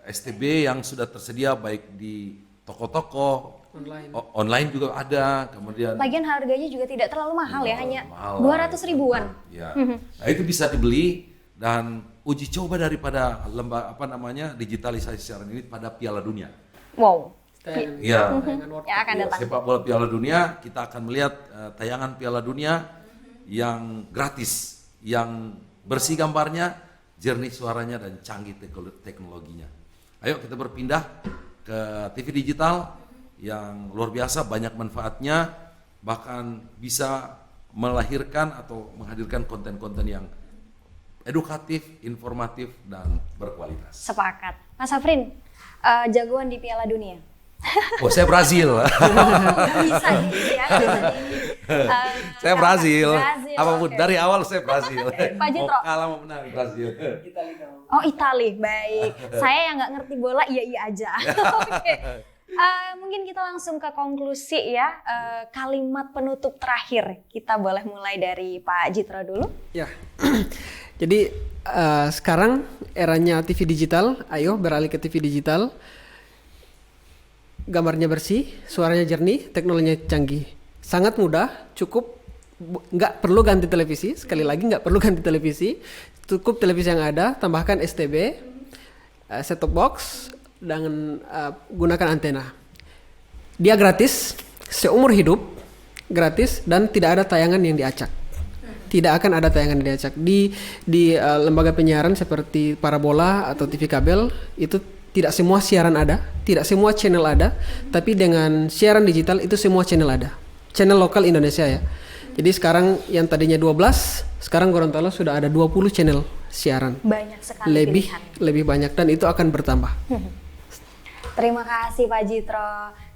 STB yang sudah tersedia baik di toko-toko, Online juga ada, kemudian Lagian harganya juga tidak terlalu mahal ya, hanya mahal 200 ribuan. ya. Nah, itu bisa dibeli dan uji coba daripada digitalisasi siaran ini pada Piala Dunia. Wow. Iya. Yang akan datang. Sepak bola Piala Dunia, kita akan melihat tayangan Piala Dunia yang gratis, yang bersih gambarnya, jernih suaranya dan canggih teknologinya. Ayo kita berpindah ke TV digital yang luar biasa, banyak manfaatnya, bahkan bisa melahirkan atau menghadirkan konten-konten yang edukatif, informatif, dan berkualitas. Sepakat. Mas Safrin, jagoan di Piala Dunia. Oh, saya Brazil. Bisa gitu ya. Saya Brazil. Apapun oke. dari awal saya Brazil. Pak Jitro. Mau kalah mau menang Brazil. Oh, Itali, baik. Saya yang nggak ngerti bola, iya aja. Oke. Mungkin kita langsung ke konklusi ya. Kalimat penutup terakhir. Kita boleh mulai dari Pak Jitro dulu. Ya, jadi sekarang eranya TV digital, ayo beralih ke TV digital. Gambarnya bersih, suaranya jernih, teknologinya canggih. Sangat mudah, cukup nggak perlu ganti televisi. Sekali lagi nggak perlu ganti televisi. Cukup televisi yang ada, tambahkan STB, set-top box, dan gunakan antena. Dia gratis, seumur hidup, gratis, dan tidak ada tayangan yang diacak. Tidak akan ada tayangan yang diacak. Di lembaga penyiaran seperti Parabola atau TV kabel, itu tidak semua siaran ada, tidak semua channel ada, tapi dengan siaran digital itu semua channel ada. Channel lokal Indonesia ya. Jadi sekarang yang tadinya 12, sekarang Gorontalo sudah ada 20 channel siaran. Banyak sekali pilihan. Lebih banyak dan itu akan bertambah. Terima kasih Pak Jitro.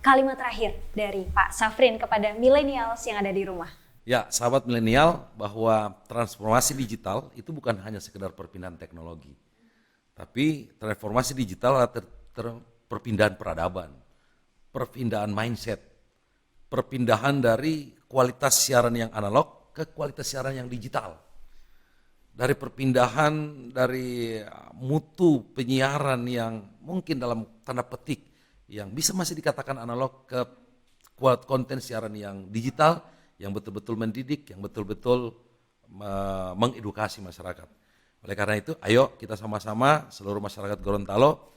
Kalimat terakhir dari Pak Safrin kepada millennials yang ada di rumah. Ya, sahabat milenial, bahwa transformasi digital itu bukan hanya sekedar perpindahan teknologi. Tapi transformasi digital adalah perpindahan peradaban, perpindahan mindset, perpindahan dari kualitas siaran yang analog ke kualitas siaran yang digital. Dari perpindahan dari mutu penyiaran yang mungkin dalam tanda petik yang bisa masih dikatakan analog ke konten siaran yang digital, yang betul-betul mendidik, yang betul-betul mengedukasi masyarakat. Oleh karena itu, ayo kita sama-sama seluruh masyarakat Gorontalo,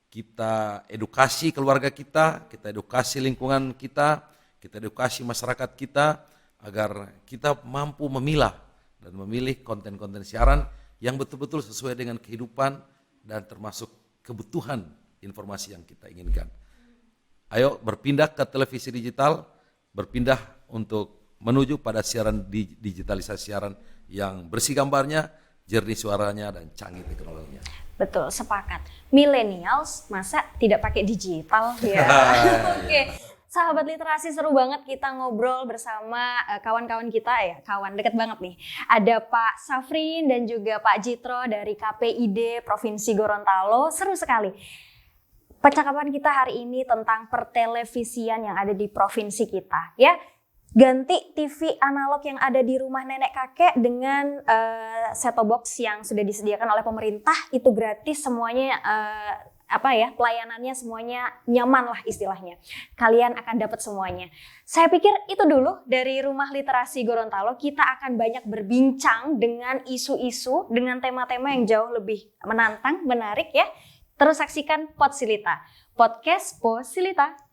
kita edukasi keluarga kita edukasi lingkungan kita edukasi masyarakat kita, agar kita mampu memilah dan memilih konten-konten siaran yang betul-betul sesuai dengan kehidupan dan termasuk kebutuhan informasi yang kita inginkan. Ayo berpindah ke televisi digital, berpindah untuk menuju pada siaran digitalisasi siaran yang bersih gambarnya, jernih suaranya, dan canggih teknologinya. Betul, sepakat. Millennials masa tidak pakai digital ya? Oke. Sahabat literasi, seru banget kita ngobrol bersama kawan-kawan kita ya, kawan deket banget nih. Ada Pak Safrin dan juga Pak Jitro dari KPID Provinsi Gorontalo, seru sekali. Percakapan kita hari ini tentang pertelevisian yang ada di provinsi kita ya. Ganti TV analog yang ada di rumah nenek kakek dengan set-top box yang sudah disediakan oleh pemerintah, itu gratis semuanya. Pelayanannya semuanya nyaman lah istilahnya. Kalian akan dapat semuanya. Saya pikir itu dulu dari Rumah Literasi Gorontalo. Kita akan banyak berbincang dengan isu-isu, dengan tema-tema yang jauh lebih menantang, menarik ya. Terus saksikan Podsilita, podcast Podsilita.